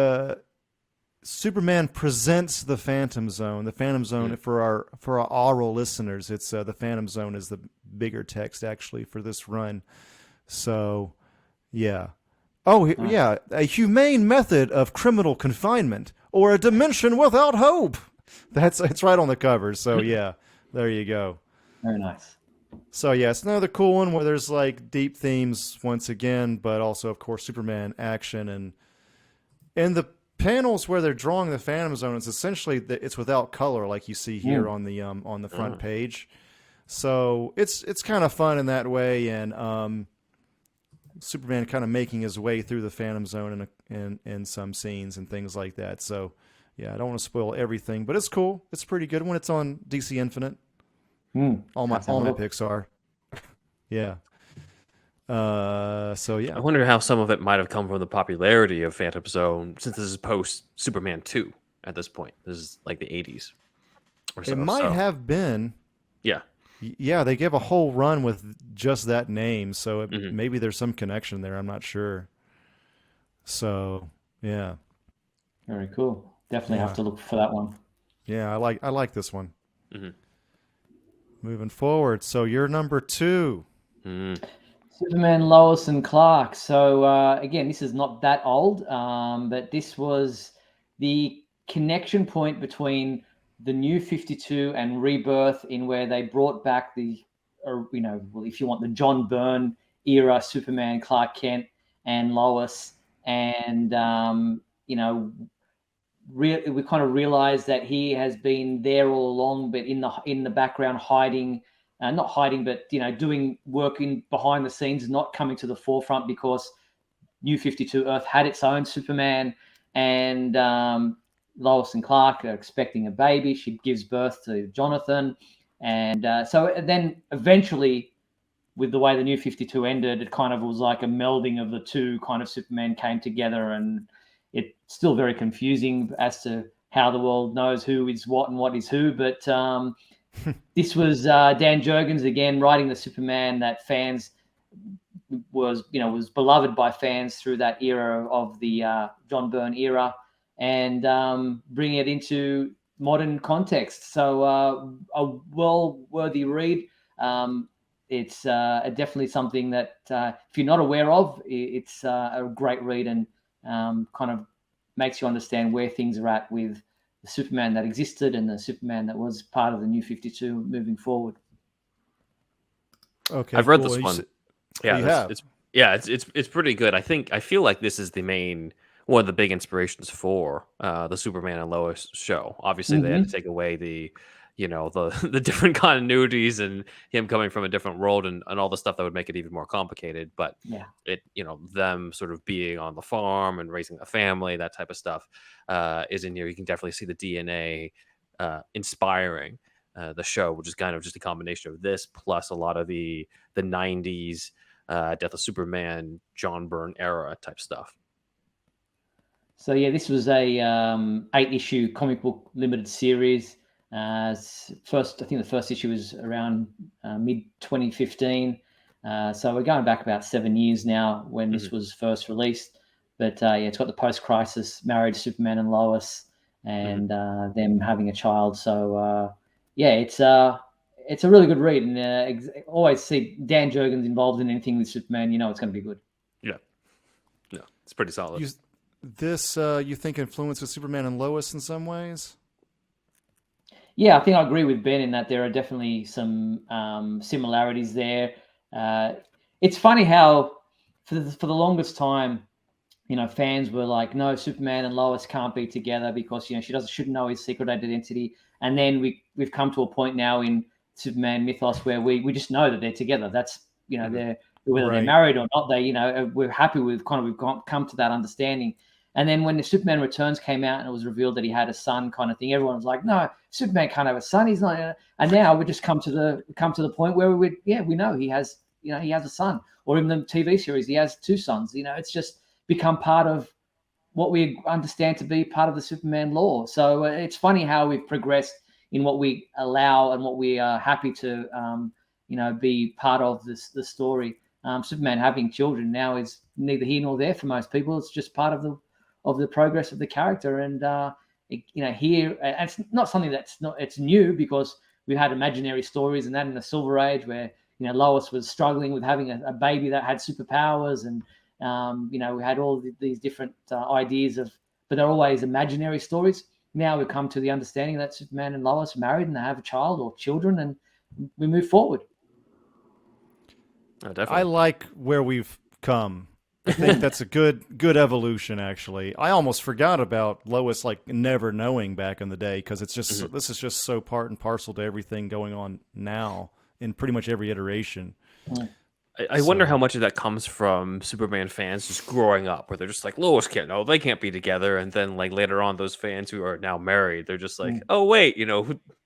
Superman presents the Phantom Zone. The Phantom Zone for our oral listeners. It's the Phantom Zone is the bigger text actually for this run. So, yeah. Oh, yeah, a humane method of criminal confinement or a dimension without hope. It's right on the cover. So yeah, there you go. Very nice. So yeah, it's another cool one where there's like deep themes once again, but also of course Superman action and the panels where they're drawing the Phantom Zone. It's essentially it's without color, like you see here on the front page. So it's kind of fun in that way, and Superman kind of making his way through the Phantom Zone in some scenes and things like that. So yeah, I don't want to spoil everything, but it's cool. It's pretty good when it's on DC Infinite. All my picks are. Yeah. So yeah. I wonder how some of it might have come from the popularity of Phantom Zone, since this is post Superman 2 at this point. This is like the 80s. Or so, it might have been. Yeah. Yeah, they gave a whole run with just that name, so maybe there's some connection there. I'm not sure. So, yeah. Very cool. Definitely have to look for that one. Yeah, I like this one. Mm-hmm. Moving forward, so you're number 2. Superman, Lois, and Clark. So again, this is not that old, but this was the connection point between the New 52 and Rebirth, in where they brought back the, if you want, the John Byrne era Superman, Clark Kent, and Lois, and we kind of realized that he has been there all along, but in the background, hiding. Not hiding, but doing work behind the scenes, not coming to the forefront, because New 52 Earth had its own Superman, and Lois and Clark are expecting a baby. She gives birth to Jonathan, and so then eventually, with the way the New 52 ended, it kind of was like a melding of the two kind of Superman came together, and it's still very confusing as to how the world knows who is what and what is who, but. This was Dan Jurgens again writing the Superman that fans was beloved by fans through that era of the John Byrne era, and bring it into modern context. So a well-worthy read. It's definitely something that if you're not aware of, it's a great read, and kind of makes you understand where things are at with the Superman that existed and the Superman that was part of the New 52 moving forward. Okay, I've read this one. Yeah, it's pretty good. I feel like this is one of the big inspirations for the Superman and Lois show. Obviously, they had to take away the different continuities and him coming from a different world and all the stuff that would make it even more complicated. But them sort of being on the farm and raising a family, that type of stuff is in here. You can definitely see the DNA inspiring the show, which is kind of just a combination of this plus a lot of the 90s Death of Superman, John Byrne era type stuff. So yeah, this was a 8-issue comic book limited series. I think the first issue was around mid 2015. So we're going back about 7 years now when this was first released. But it's got the post-crisis married Superman and Lois, and them having a child. So it's a really good read, and always see Dan Jurgens involved in anything with Superman, it's going to be good. Yeah, it's pretty solid. You think influences Superman and Lois in some ways? Yeah, I think I agree with Ben in that there are definitely some similarities there. It's funny how for the longest time, fans were like, no, Superman and Lois can't be together because she shouldn't know his secret identity. And then we've come to a point now in Superman mythos where we just know that they're together. That's they're whether they're married or not. We're happy with we've come to that understanding. And then when the Superman Returns came out and it was revealed that he had a son, kind of thing, everyone was like, "No, Superman can't have a son. He's not." And now we just come to the point where we know he has a son, or in the TV series he has 2 sons. It's just become part of what we understand to be part of the Superman lore. So it's funny how we've progressed in what we allow and what we are happy to be part of the story. Superman having children now is neither here nor there for most people. It's just part of the progress of the character, and here it's not something it's new, because we had imaginary stories and that in the Silver Age where Lois was struggling with having a baby that had superpowers, and we had all these different ideas but they're always imaginary stories. Now we've come to the understanding that Superman and Lois are married and they have a child or children, and we move forward. Oh, definitely. I like where we've come. I think that's a good evolution, actually. I almost forgot about Lois never knowing back in the day, because it's just this is just so part and parcel to everything going on now in pretty much every iteration. I wonder how much of that comes from Superman fans just growing up, where they're just like, Lois they can't be together, and then later on, those fans who are now married, they're just like, oh wait,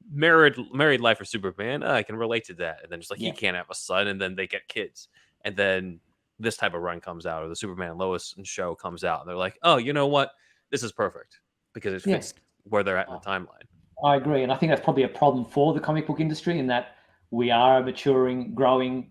married life for Superman, I can relate to that, and then just he can't have a son, and then they get kids, and then this type of run comes out, or the Superman and Lois show comes out, and they're like, oh, you know what? This is perfect, because it fits where they're at in the timeline. I agree. And I think that's probably a problem for the comic book industry, in that we are a maturing, growing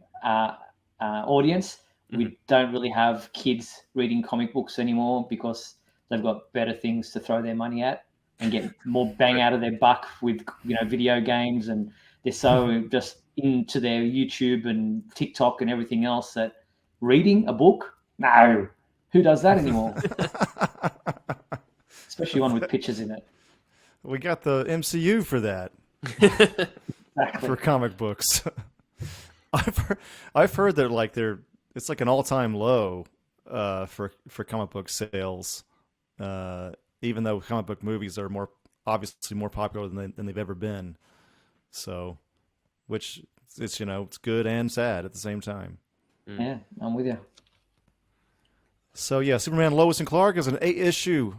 audience. We don't really have kids reading comic books anymore because they've got better things to throw their money at. and get more bang out of their buck with, video games, and they're so just into their YouTube and TikTok and everything else that reading a book, no, who does that anymore? Especially one with pictures in it. We got the MCU for that. Exactly. For comic books. I've heard that it's like an all-time low for comic book sales, even though comic book movies are obviously more popular than they've ever been. So, which it's it's good and sad at the same time. Yeah, I'm with you. So yeah, Superman Lois and Clark is an 8-issue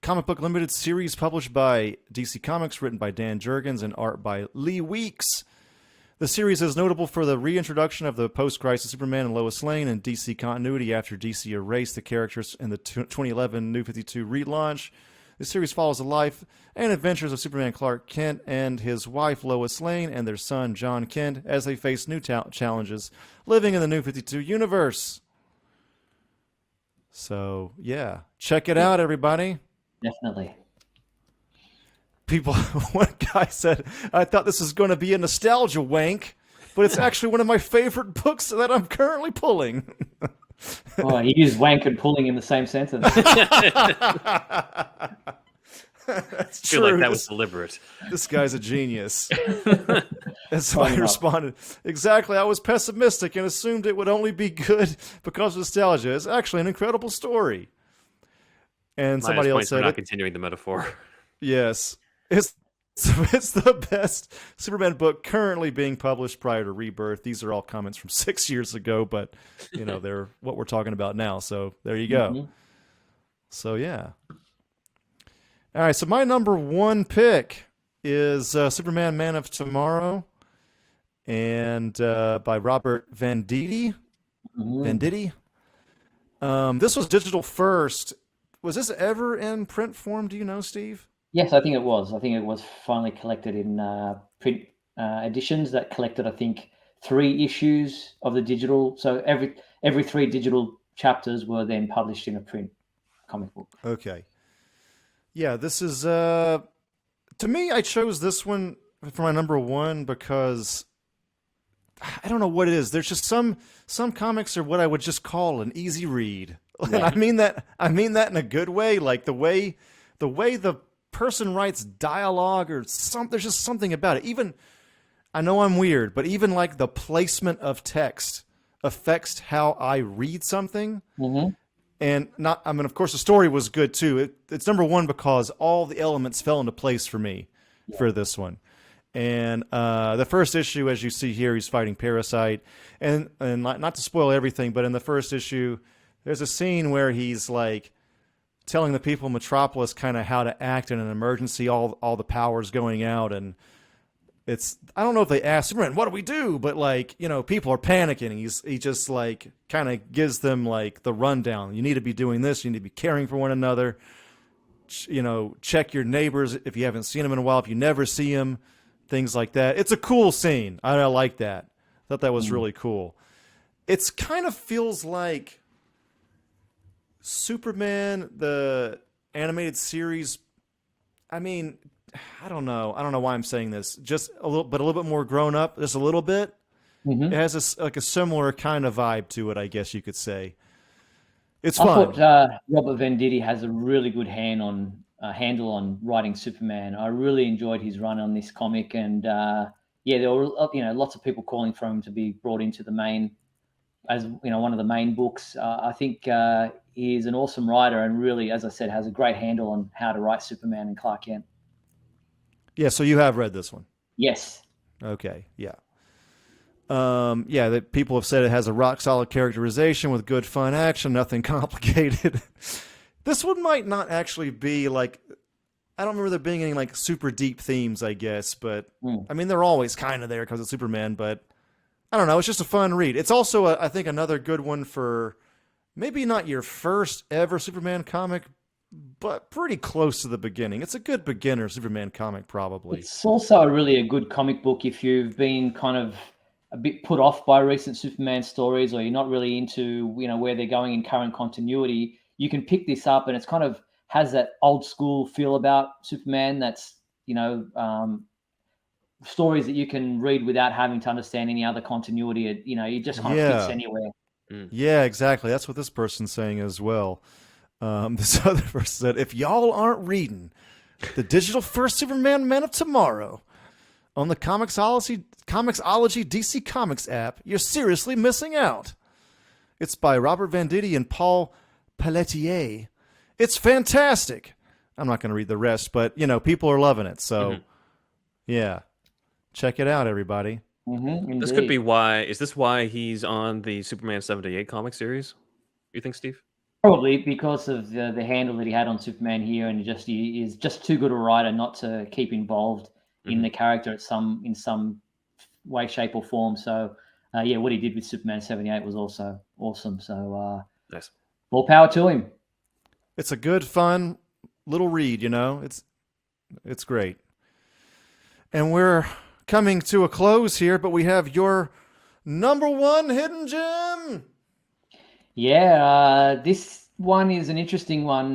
comic book limited series published by DC Comics, written by Dan Jurgens and art by Lee Weeks. The series is notable for the reintroduction of the post-crisis Superman and Lois Lane in DC continuity after DC erased the characters in the 2011 New 52 relaunch. The series follows the life and adventures of Superman Clark Kent and his wife Lois Lane and their son John Kent as they face new challenges living in the New 52 universe. So, yeah. Check it out, everybody. Definitely. One guy said, I thought this was going to be a nostalgia wank, but it's actually one of my favorite books that I'm currently pulling. Oh, he used wank and pulling in the same sentence. That's I feel true. like that was deliberate. This guy's a genius. And so I responded, exactly, I was pessimistic and assumed it would only be good because of nostalgia. It's actually an incredible story. And somebody else said, not continuing the metaphor. Yes. It's the best Superman book currently being published prior to Rebirth. These are all comments from 6 years ago, but they're what we're talking about now. So there you go. Mm-hmm. So yeah. All right. So my number one pick is Superman: Man of Tomorrow, and by Robert Venditti. Venditti. This was digital first. Was this ever in print form? Do you know, Steve? Yes, I think it was. I think it was finally collected in print editions that collected, I think, 3 issues of the digital. So every 3 digital chapters were then published in a print comic book. Okay. Yeah, this is to me, I chose this one for my number one because I don't know what it is. There's just some comics are what I would just call an easy read. Yeah. And I mean that in a good way. Like the way the person writes dialogue or something. There's just something about it. Even, I know I'm weird, but even like the placement of text affects how I read something. Mm-hmm. And of course the story was good too. It's number one because all the elements fell into place for me for this one. And the first issue, as you see here, he's fighting Parasite. And not to spoil everything, but in the first issue, there's a scene where he's like telling the people in Metropolis kind of how to act in an emergency, all the powers going out. And I don't know if they asked Superman, what do we do? But people are panicking. He just like kind of gives them like the rundown. You need to be doing this. You need to be caring for one another. Check your neighbors if you haven't seen them in a while. If you never see them, things like that. It's a cool scene. I like that. I thought that was really cool. It's kind of feels like Superman, the animated series. I mean, I don't know why I'm saying this. Just a little bit more grown up, just a little bit. Mm-hmm. It has a similar kind of vibe to it, I guess you could say. It's fun. I thought Robert Venditti has a really good handle on writing Superman. I really enjoyed his run on this comic, and there were lots of people calling for him to be brought into the main, as one of the main books. I think he's an awesome writer, and really, as I said, has a great handle on how to write Superman and Clark Kent. Yeah, so you have read this one? Yes. Okay, yeah. That people have said it has a rock-solid characterization with good, fun action, nothing complicated. This one might not actually be like... I don't remember there being any like super deep themes, I guess, but I mean, they're always kind of there because it's Superman, but I don't know. It's just a fun read. It's also, I think, another good one for maybe not your first ever Superman comic, but pretty close to the beginning. It's a good beginner Superman comic, probably. It's also a good comic book if you've been kind of a bit put off by recent Superman stories, or you're not really into, where they're going in current continuity. You can pick this up, and it's kind of has that old school feel about Superman. That's, stories that you can read without having to understand any other continuity. It just kind of fits anywhere. Yeah, exactly. That's what this person's saying as well. This other person said, if y'all aren't reading the digital first Superman Men of Tomorrow on the Comixology DC Comics app, you're seriously missing out. It's by Robert Venditti and Paul Pelletier. It's fantastic. I'm not going to read the rest, but, people are loving it. So, yeah. Check it out, everybody. This could be why. Is this why he's on the Superman 78 comic series? You think, Steve? Probably because of the handle that he had on Superman here, and he is just too good a writer not to keep involved in the character in some way, shape, or form. So, what he did with Superman 78 was also awesome. So, nice. More power to him. It's a good, fun little read. It's great. And we're coming to a close here, but we have your number one hidden gem. Yeah, this one is an interesting one.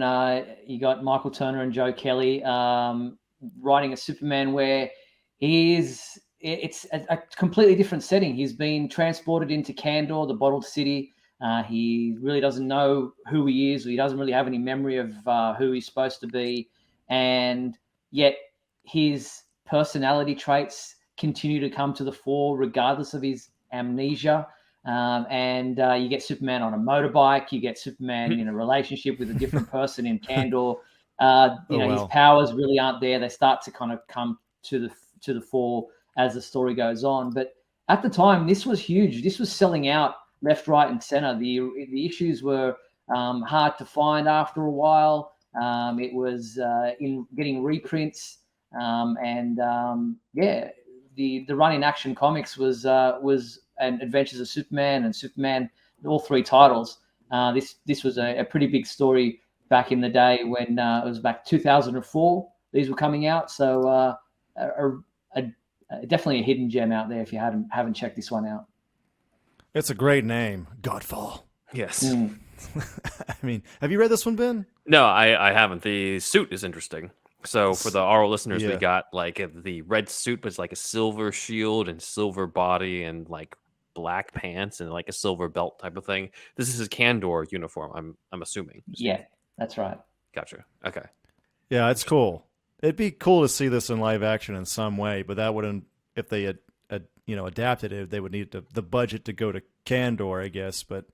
You got Michael Turner and Joe Kelly writing a Superman where it's a completely different setting. He's been transported into Kandor, the bottled city. He really doesn't know who he is. He doesn't really have any memory of who he's supposed to be. And yet his personality traits continue to come to the fore regardless of his amnesia. And you get Superman on a motorbike. You get Superman in a relationship with a different person in Kandor. His powers really aren't there. They start to kind of come to the fore as the story goes on. But at the time, this was huge. This was selling out left, right, and center. The issues were hard to find after a while. It was in getting reprints. The run in Action Comics was and Adventures of Superman and Superman, all three titles. This was a pretty big story back in the day when it was back 2004. These were coming out, so definitely a hidden gem out there if you haven't checked this one out. It's a great name, Godfall. Yes. I mean, have you read this one, Ben? No, I haven't. The suit is interesting. So for the oral listeners, we got like the red suit, but it's like a silver shield and silver body and like black pants and like a silver belt type of thing. This is his Kandor uniform, I'm assuming. Yeah, that's right. Gotcha. Okay. Yeah, it's cool. It'd be cool to see this in live action in some way, but that wouldn't, if they had adapted it, they would need the budget to go to Kandor, I guess. But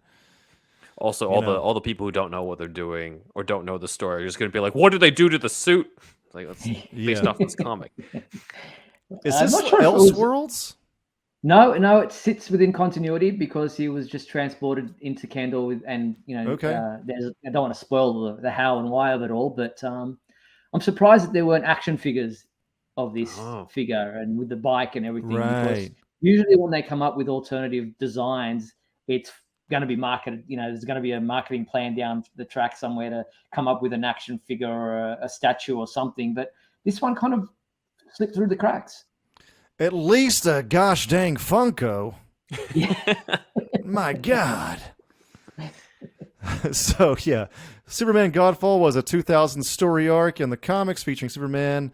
also, all the people who don't know what they're doing or don't know the story are just going to be like, "What did they do to the suit?" It's like that's based off this comic. Is this Elseworlds? No, it sits within continuity because he was just transported into Kandor I don't want to spoil the how and why of it all, but I'm surprised that there weren't action figures of this figure and with the bike and everything. Right. Because usually when they come up with alternative designs, it's going to be marketed. There's going to be a marketing plan down the track somewhere to come up with an action figure or a statue or something. But this one kind of slipped through the cracks. At least a gosh dang Funko. Yeah. My God. So, yeah. Superman Godfall was a 2000 story arc in the comics featuring Superman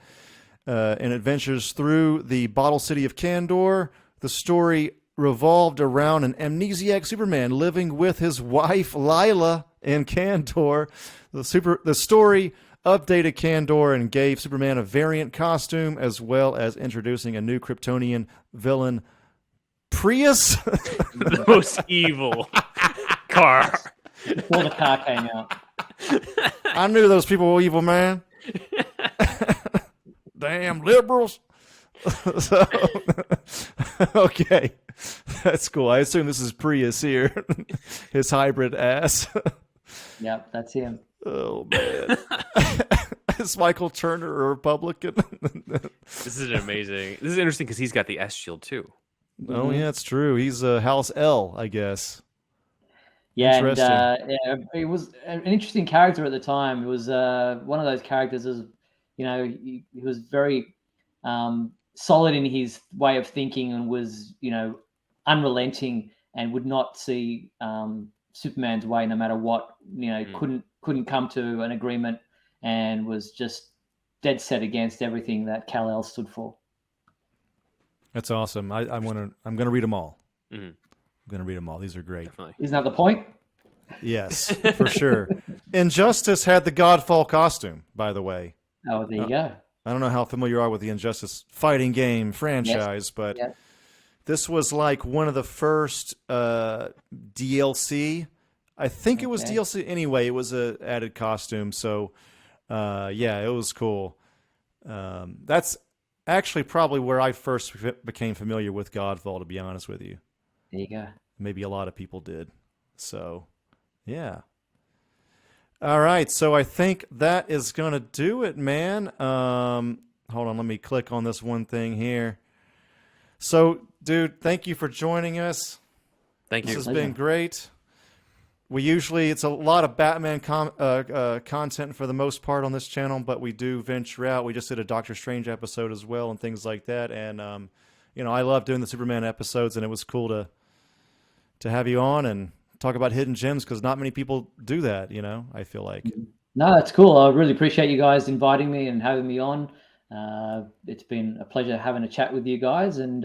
and adventures through the bottle city of Kandor. The story revolved around an amnesiac Superman living with his wife, Lila, in Kandor. The story updated Kandor and gave Superman a variant costume, as well as introducing a new Kryptonian villain, Prius. The most evil car. Before the car came out. I knew those people were evil, man. Damn liberals. So, okay. That's cool. I assume this is Prius here. His hybrid ass. Yep, that's him. Oh, man. Is Michael Turner a Republican? This is amazing. This is interesting because he's got the S shield too. Oh, yeah, it's true. He's House L, I guess. Yeah, and it was an interesting character at the time. It was one of those characters, he was very solid in his way of thinking and was, unrelenting and would not see Superman's way no matter what. Couldn't come to an agreement and was just dead set against everything that Kal-El stood for. That's awesome. I'm gonna read them all. Mm-hmm. I'm gonna read them all. These are great. Definitely. Isn't that the point? Yes, for sure. Injustice had the Godfall costume, by the way. Oh, there you go. I don't know how familiar you are with the Injustice fighting game franchise, but this was like one of the first DLC. I think it was DLC. Anyway, it was a added costume. So, it was cool. That's actually probably where I first became familiar with Godfall, to be honest with you. There you go. Maybe a lot of people did. So, yeah. All right, so I think that is going to do it, man. Hold on, let me click on this one thing here. So, dude, thank you for joining us. Thank you. This has been great. It's a lot of Batman content for the most part on this channel, but we do venture out. We just did a Doctor Strange episode as well and things like that. And, I love doing the Superman episodes, and it was cool to have you on and talk about hidden gems because not many people do that, I feel like. No, that's cool. I really appreciate you guys inviting me and having me on. It's been a pleasure having a chat with you guys. And,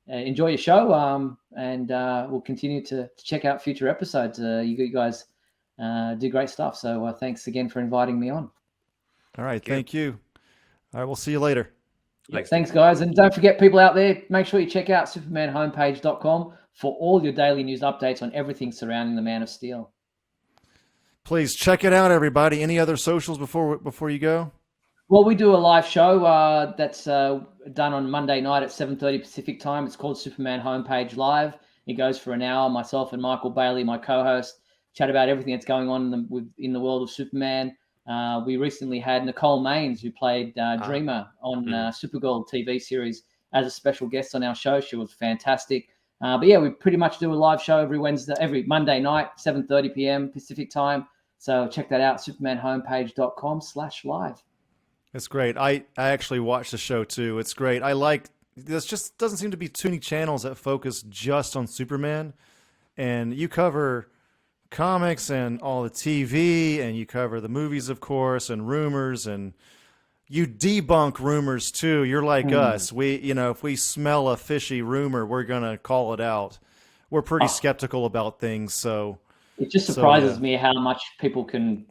enjoy your show. And we'll continue to check out future episodes. You guys do great stuff. So thanks again for inviting me on. All right. Thank you. All right. We'll see you later. Thanks, guys. And don't forget, people out there, make sure you check out supermanhomepage.com for all your daily news updates on everything surrounding the Man of Steel. Please check it out, everybody. Any other socials before you go? Well, we do a live show that's done on Monday night at 7:30 Pacific time. It's called Superman Homepage Live. It goes for an hour. Myself and Michael Bailey, my co-host, chat about everything that's going on in the world of Superman. We recently had Nicole Maines, who played Dreamer on Supergirl TV series, as a special guest on our show. She was fantastic. We pretty much do a live show every Monday night, 7:30 p.m. Pacific time. So check that out, supermanhomepage.com/live. It's great. I actually watched the show too. It's great. There's just doesn't seem to be too many channels that focus just on Superman, and you cover comics and all the TV, and you cover the movies, of course, and rumors, and you debunk rumors too. You're like us. If we smell a fishy rumor, we're gonna call it out. We're pretty skeptical about things, so it just surprises me how much people can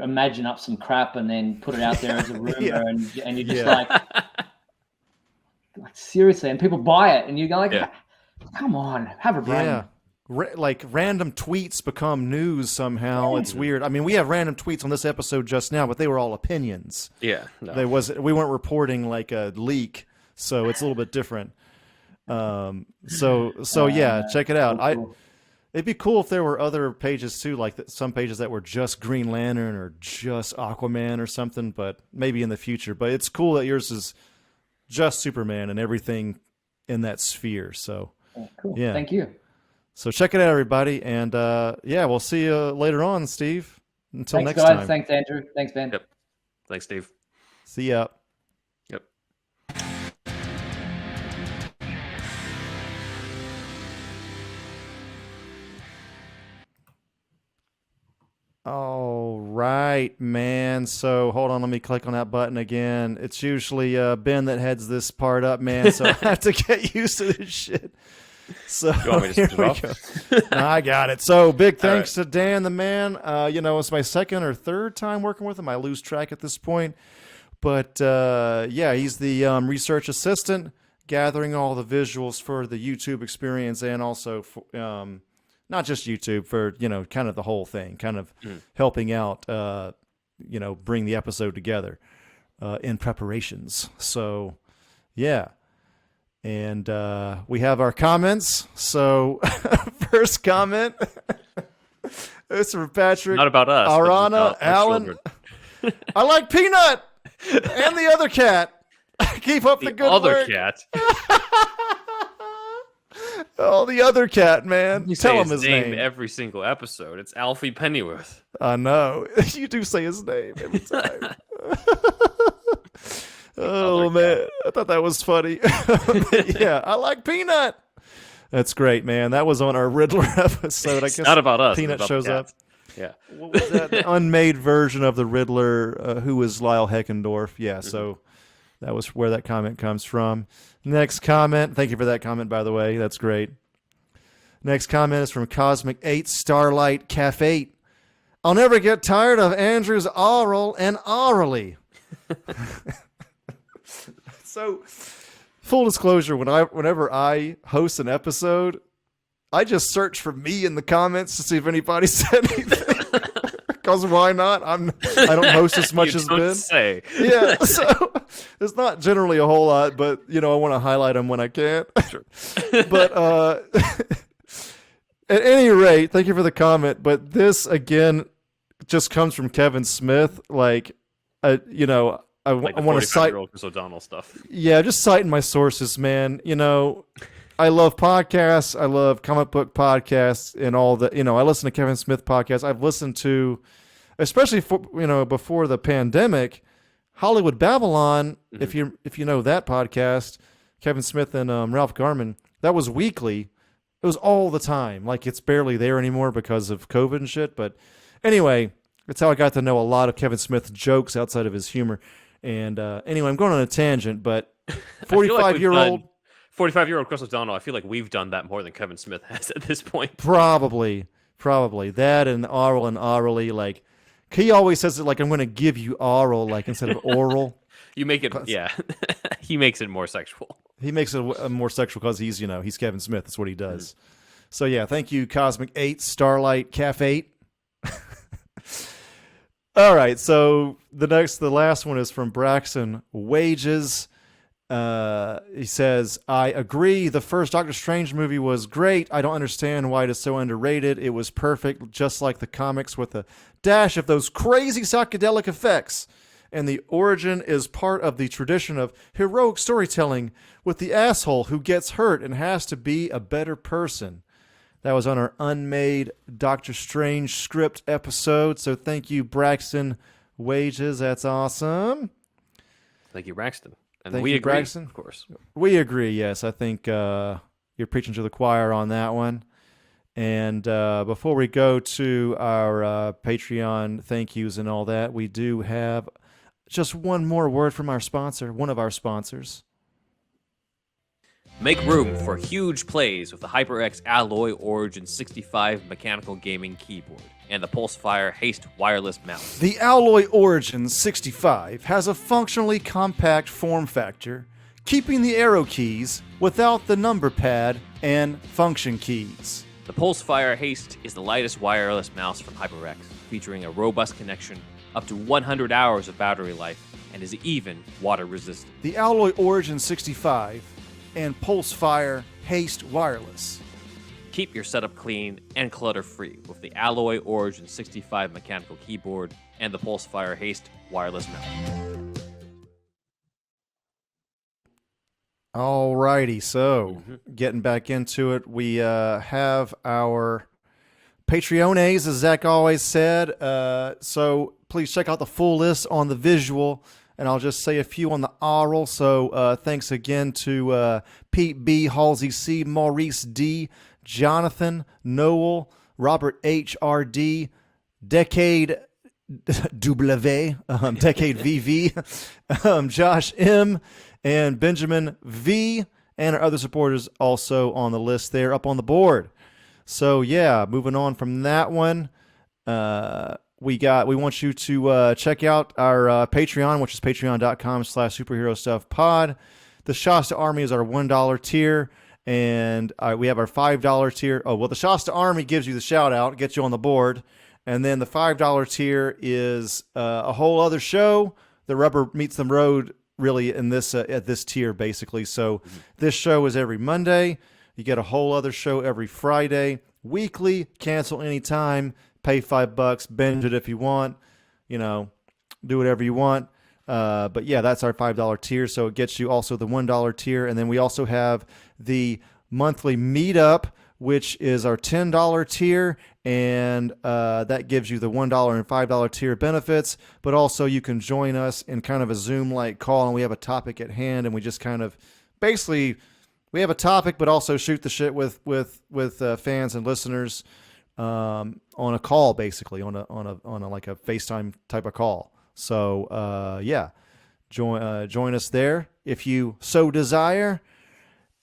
imagine up some crap and then put it out there as a rumor, and you're just like seriously, and people buy it, and you go like, come on, have a brain. Yeah. Like random tweets become news somehow. It's weird. I mean, we have random tweets on this episode just now, but they were all opinions. Yeah, no. We weren't reporting like a leak, so it's a little bit different. Check it out. Cool. It'd be cool if there were other pages too, like some pages that were just Green Lantern or just Aquaman or something, but maybe in the future. But it's cool that yours is just Superman and everything in that sphere. So, cool. Yeah. Thank you. So check it out, everybody. And we'll see you later on, Steve. Until Thanks, next guys. time. Thanks, Andrew. Thanks, Ben. Yep. Thanks, Steve. See ya. Yep. All right, man. So hold on, let me click on that button again. It's usually Ben that heads this part up, man. So I have to get used to this shit. So you want me to switch it off? No, I got it. So big thanks to Dan, the man. It's my second or third time working with him. I lose track at this point. But he's the research assistant, gathering all the visuals for the YouTube experience, and also for, not just YouTube, for kind of the whole thing, kind of helping out, bring the episode together in preparations. So, yeah. And we have our comments. So, first comment. It's from Patrick. Not about us. Arana, Allen. I like Peanut and the other cat. Keep up the good other work. Cat. Oh, the other cat, man. You Tell say him his name every single episode. It's Alfie Pennyworth. I know. You do say his name every time. Oh, man. I thought that was funny. Yeah, I like Peanut. That's great, man. That was on our Riddler episode. I guess not about us. Peanut shows up. Yeah. What was that? The unmade version of the Riddler, who was Lyle Heckendorf. Yeah, so that was where that comment comes from. Next comment. Thank you for that comment, by the way. That's great. Next comment is from Cosmic 8 Starlight Cafe. I'll never get tired of Andrew's oral and orally. So, full disclosure, whenever I host an episode, I just search for me in the comments to see if anybody said anything. Because why not? I don't host as much as Ben. Say. Yeah, so it's not generally a whole lot, but I want to highlight them when I can. Sure. But at any rate, thank you for the comment. But this again just comes from Kevin Smith. I want to cite Chris O'Donnell stuff. Yeah, just citing my sources, man. I love podcasts. I love comic book podcasts and all the. I listen to Kevin Smith podcasts. I've listened to, especially before the pandemic, Hollywood Babylon. Mm-hmm. If you know that podcast, Kevin Smith and Ralph Garman, that was weekly. It was all the time. Like, it's barely there anymore because of COVID and shit. But anyway, that's how I got to know a lot of Kevin Smith's jokes outside of his humor. And anyway, I'm going on a tangent, but 45-year-old Chris O'Donnell, I feel like we've done that more than Kevin Smith has at this point. Probably. That and oral and orally, like, he always says it like, I'm going to give you oral, like, instead of oral. You make it, yeah. He makes it more sexual. He makes it more sexual because he's Kevin Smith. That's what he does. So, yeah, thank you, Cosmic 8, Starlight, Cafe 8. All right, so the last one is from Braxton Wages. He says, I agree. The first Doctor Strange movie was great. I don't understand why it is so underrated. It was perfect, just like the comics, with a dash of those crazy psychedelic effects. And the origin is part of the tradition of heroic storytelling with the asshole who gets hurt and has to be a better person. That was on our unmade Doctor Strange script episode. So thank you, Braxton Wages. That's awesome. Thank you, Braxton. And Thank we you, agree, Braxton. of course. We agree, yes. I think you're preaching to the choir on that one. And before we go to our Patreon thank yous and all that, we do have just one more word from our sponsor, one of our sponsors. Make room for huge plays with the HyperX Alloy Origin 65 mechanical gaming keyboard and the Pulsefire Haste wireless mouse. The Alloy Origin 65 has a functionally compact form factor, keeping the arrow keys without the number pad and function keys. The Pulsefire Haste is the lightest wireless mouse from HyperX, featuring a robust connection, up to 100 hours of battery life, and is even water resistant. The Alloy Origin 65 and Pulsefire Haste wireless. Keep your setup clean and clutter-free with the Alloy Origin 65 mechanical keyboard and the Pulsefire Haste wireless mouse. Alrighty, so getting back into it, we have our Patreones, as Zach always said. So please check out the full list on the visual, and I'll just say a few on the oral. So thanks again to Pete B, Halsey C, Maurice D, Jonathan, Noel, Robert H, RD, Decade W, Decade VV, Josh M, and Benjamin V, and our other supporters also on the list there up on the board. So yeah, moving on from that one, we want you to check out our Patreon, which is patreon.com/superherostuffpod. The Shasta Army is our $1 tier, and we have our $5 tier. Oh, well, the Shasta Army gives you the shout out, gets you on the board, and then the $5 tier is a whole other show. The rubber meets the road really in this at this tier basically. So this show is every Monday. You get a whole other show every Friday, weekly, cancel anytime, pay $5, binge it if you want, do whatever you want. But yeah, that's our $5 tier. So it gets you also the $1 tier. And then we also have the monthly meetup, which is our $10 tier. And that gives you the $1 and $5 tier benefits. But also you can join us in kind of a Zoom-like call, and we have a topic at hand, and we just kind of basically we have a topic, but also shoot the shit with fans and listeners. on a call, basically on a like a FaceTime type of call. So join us there if you so desire,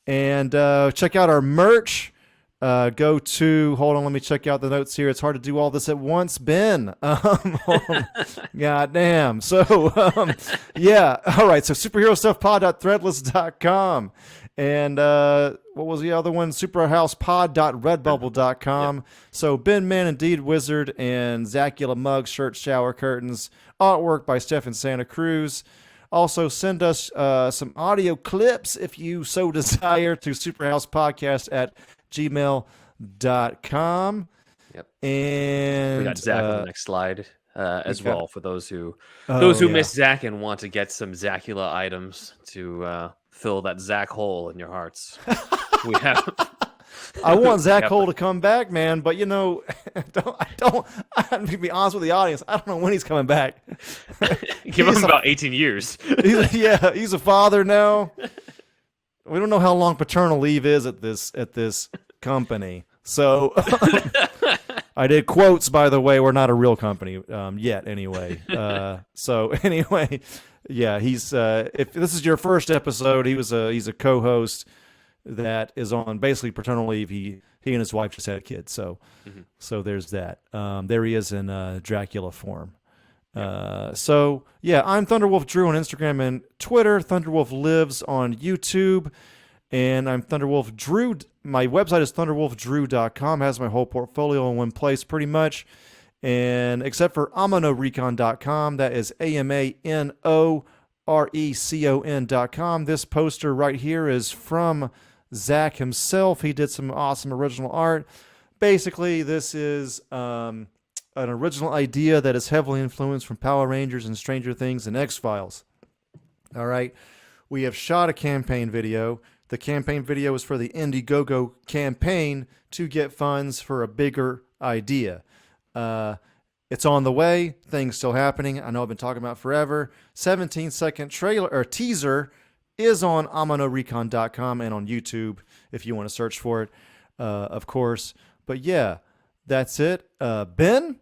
and check out our merch. Go to, hold on, let me check out the notes here. It's hard to do all this at once, Ben. God damn. So, yeah. All right. So superherostuffpod.threadless.com. And what was the other one? superhousepod.redbubble.com. Yep. So Ben Man, Indeed Wizard, and Zacula mugs, shirts, shower curtains, artwork by Stefan Santa Cruz. Also, send us some audio clips if you so desire to superhousepodcast@gmail.com. Yep. And we got Zach on the next slide as well for those who miss Zach and want to get some Zacula items to fill that Zach hole in your hearts. We have. I want Zach Cole to come back, man, but I to be honest with the audience, I don't know when he's coming back. Give him about 18 years. He's a father now. We don't know how long paternal leave is at this company. So I did quotes, by the way. We're not a real company yet, anyway. So anyway, yeah, he's if this is your first episode, he's a co-host that is on basically paternal leave. He and his wife just had a kid, so there's that. There he is in Dracula form. So yeah, I'm ThunderWolfDrew on Instagram and Twitter. ThunderWolf lives on YouTube, and I'm ThunderWolfDrew. My website is ThunderWolfDrew.com. Has my whole portfolio in one place, pretty much, and except for AmanoRecon.com. That is AmanoRecon.com. This poster right here is from Zach himself. He did some awesome original art. Basically, this is an original idea that is heavily influenced from Power Rangers and Stranger Things and X-Files. All right. We have shot a campaign video. The campaign video is for the Indiegogo campaign to get funds for a bigger idea. It's on the way. Things still happening. I know I've been talking about it forever. 17-second trailer or teaser is on AmanoRecon.com and on YouTube if you want to search for it, of course. But yeah, that's it. Ben?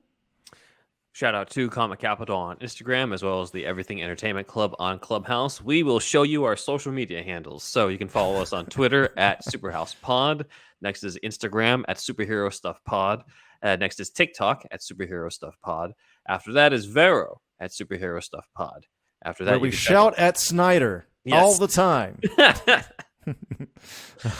Shout out to Comic Capital on Instagram, as well as the Everything Entertainment Club on Clubhouse. We will show you our social media handles. So you can follow us on Twitter at SuperHousePod. Next is Instagram at SuperHeroStuffPod. Next is TikTok at SuperHeroStuffPod. After that is Vero at SuperHeroStuffPod. After that, where we shout at Snyder all the time.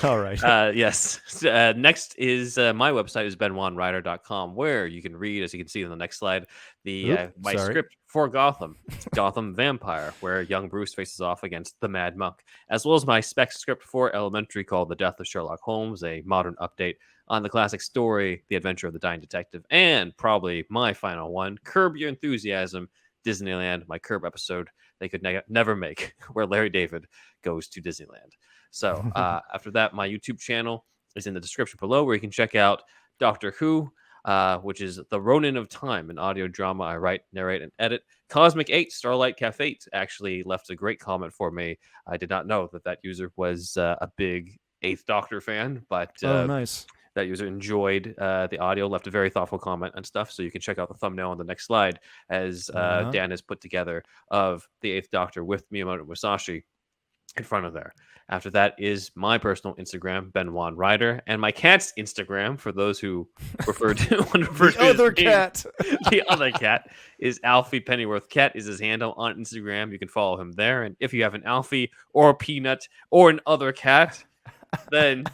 All right. Yes. Next is my website is benwanrider.com, where you can read, as you can see on the next slide, my script for Gotham, Gotham Vampire, where young Bruce faces off against the Mad Monk, as well as my spec script for Elementary called The Death of Sherlock Holmes, a modern update on the classic story, The Adventure of the Dying Detective, and probably my final one, Curb Your Enthusiasm, Disneyland, my Curb episode they could never make, where Larry David goes to Disneyland. So after that, my YouTube channel is in the description below, where you can check out Doctor Who, which is The Ronin of Time, an audio drama I write, narrate, and edit. Cosmic 8, Starlight Cafe actually left a great comment for me. I did not know that user was a big 8th Doctor fan, but nice. That user enjoyed the audio, left a very thoughtful comment and stuff. So you can check out the thumbnail on the next slide, as Dan has put together, of the 8th Doctor with Miyamoto Musashi in front of there. After that is my personal Instagram, Ben Juan Ryder, and my cat's Instagram, for those who prefer to the other cat. The other cat is Alfie Pennyworth. Cat is his handle on Instagram. You can follow him there. And if you have an Alfie or a Peanut or an other cat, then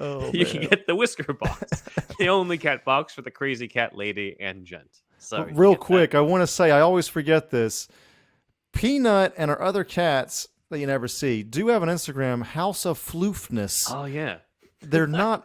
you can get the Whisker box, the only cat box for the crazy cat lady and gent. So real quick, I want to say, I always forget this. Peanut and our other cats that you never see do have an Instagram, House of Floofness. Oh yeah. They're not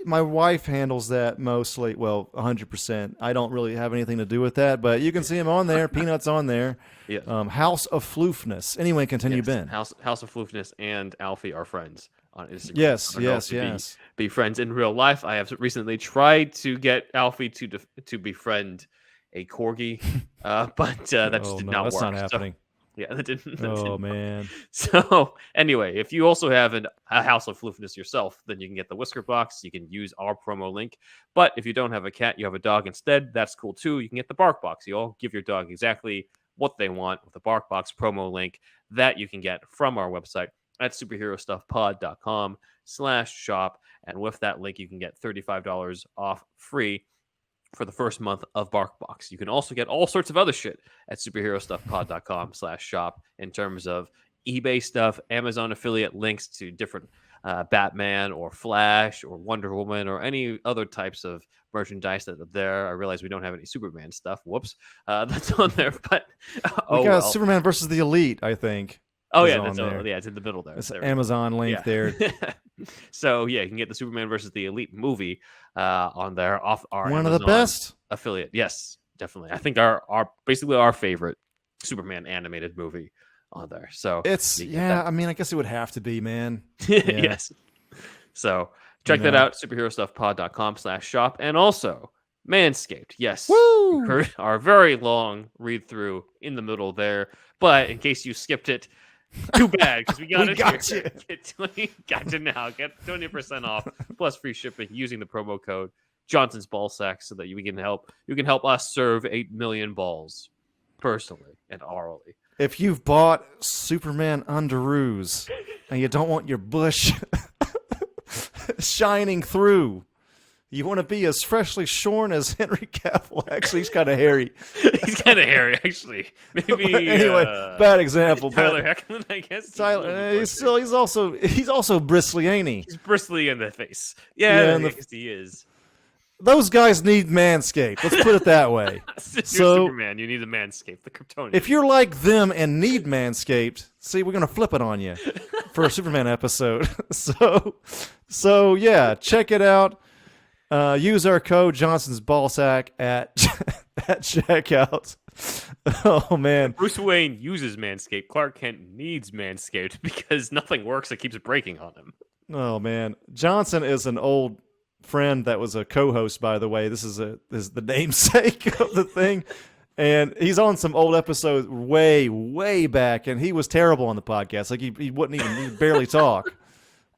my wife handles that mostly. Well, 100%. I don't really have anything to do with that, but you can see him on there. Peanut's on there. Yeah. House of Floofness. Anyway, continue, Ben. House of Floofness and Alfie are friends on Instagram. Yes. Be friends in real life. I have recently tried to get Alfie to befriend a corgi, but that just did not work. That's not happening. Yeah, that didn't. Man. So anyway, if you also have a house of floofiness yourself, then you can get the Whisker Box. You can use our promo link. But if you don't have a cat, you have a dog instead, that's cool too. You can get the Bark Box. You all give your dog exactly what they want with the Bark Box promo link that you can get from our website at superherostuffpod.com/shop. And with that link, you can get $35 off free for the first month of BarkBox. You can also get all sorts of other shit at superherostuffpod.com/shop in terms of eBay stuff, Amazon affiliate links to different Batman or Flash or Wonder Woman or any other types of merchandise that are there. I realize we don't have any Superman stuff. Whoops. That's on there. But we got Superman versus the Elite, I think. Oh, yeah, it's in the middle there. It's an Amazon link there. So, yeah, you can get the Superman versus the Elite movie on there off our One Amazon of the best affiliate. Yes, definitely. I think our basically our favorite Superman animated movie on there. So it's I mean, I guess it would have to be, man. Yes. So check that out, superherostuffpod.com/shop, and also Manscaped. Yes. Woo! Heard our very long read through in the middle there. But in case you skipped it, too bad, because we got you. Got you now. Get 20% off plus free shipping using the promo code Johnson's Ballsack so that you can help us serve 8 million balls personally and orally. If you've bought Superman underoos and you don't want your bush shining through, you want to be as freshly shorn as Henry Cavill. Actually, he's kind of hairy. He's kind of hairy, actually. Maybe anyway, bad example. Tyler Hoechlin, I guess. Tyler, he's also bristly, ain't he? He's bristly in the face. Yeah, I guess he is. Those guys need Manscaped. Let's put it that way. You're Superman. You need a Manscaped, the Kryptonite. If you're like them and need Manscaped, see, we're gonna flip it on you for a Superman episode. So yeah, check it out. Use our code Johnson's Ballsack at checkout. Oh man, Bruce Wayne uses Manscaped. Clark Kent needs Manscaped because nothing works. It keeps breaking on him. Oh man, Johnson is an old friend that was a co-host, by the way. This is the namesake of the thing, and he's on some old episodes way back, and he was terrible on the podcast. Like he wouldn't even he'd barely talk.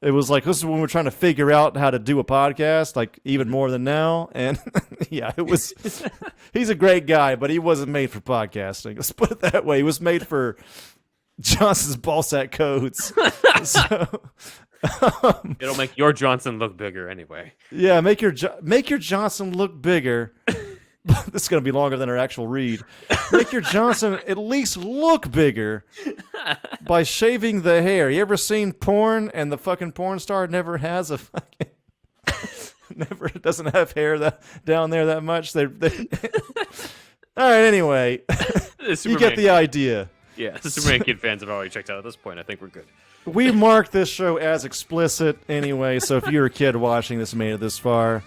It was like, this is when we're trying to figure out how to do a podcast, like even more than now. And yeah, it was, he's a great guy, but he wasn't made for podcasting. Let's put it that way. He was made for Johnson's Ballsack codes. It'll make your Johnson look bigger anyway. Yeah, make your Johnson look bigger. This is going to be longer than our actual read. Make your Johnson at least look bigger by shaving the hair. You ever seen porn and the fucking porn star never has a fucking... never doesn't have hair down there that much? They... All right, anyway. You get the idea. Yeah, the Superman Kid fans have already checked out at this point. I think we're good. We marked this show as explicit anyway, so if you're a kid watching this and made it this far,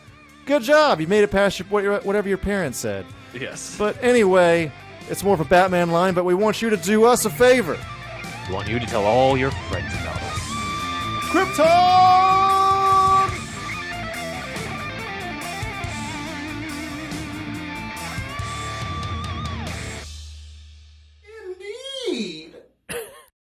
good job. You made it past whatever your parents said. Yes. But anyway, it's more of a Batman line, but we want you to do us a favor. We want you to tell all your friends about us. Kryptonite!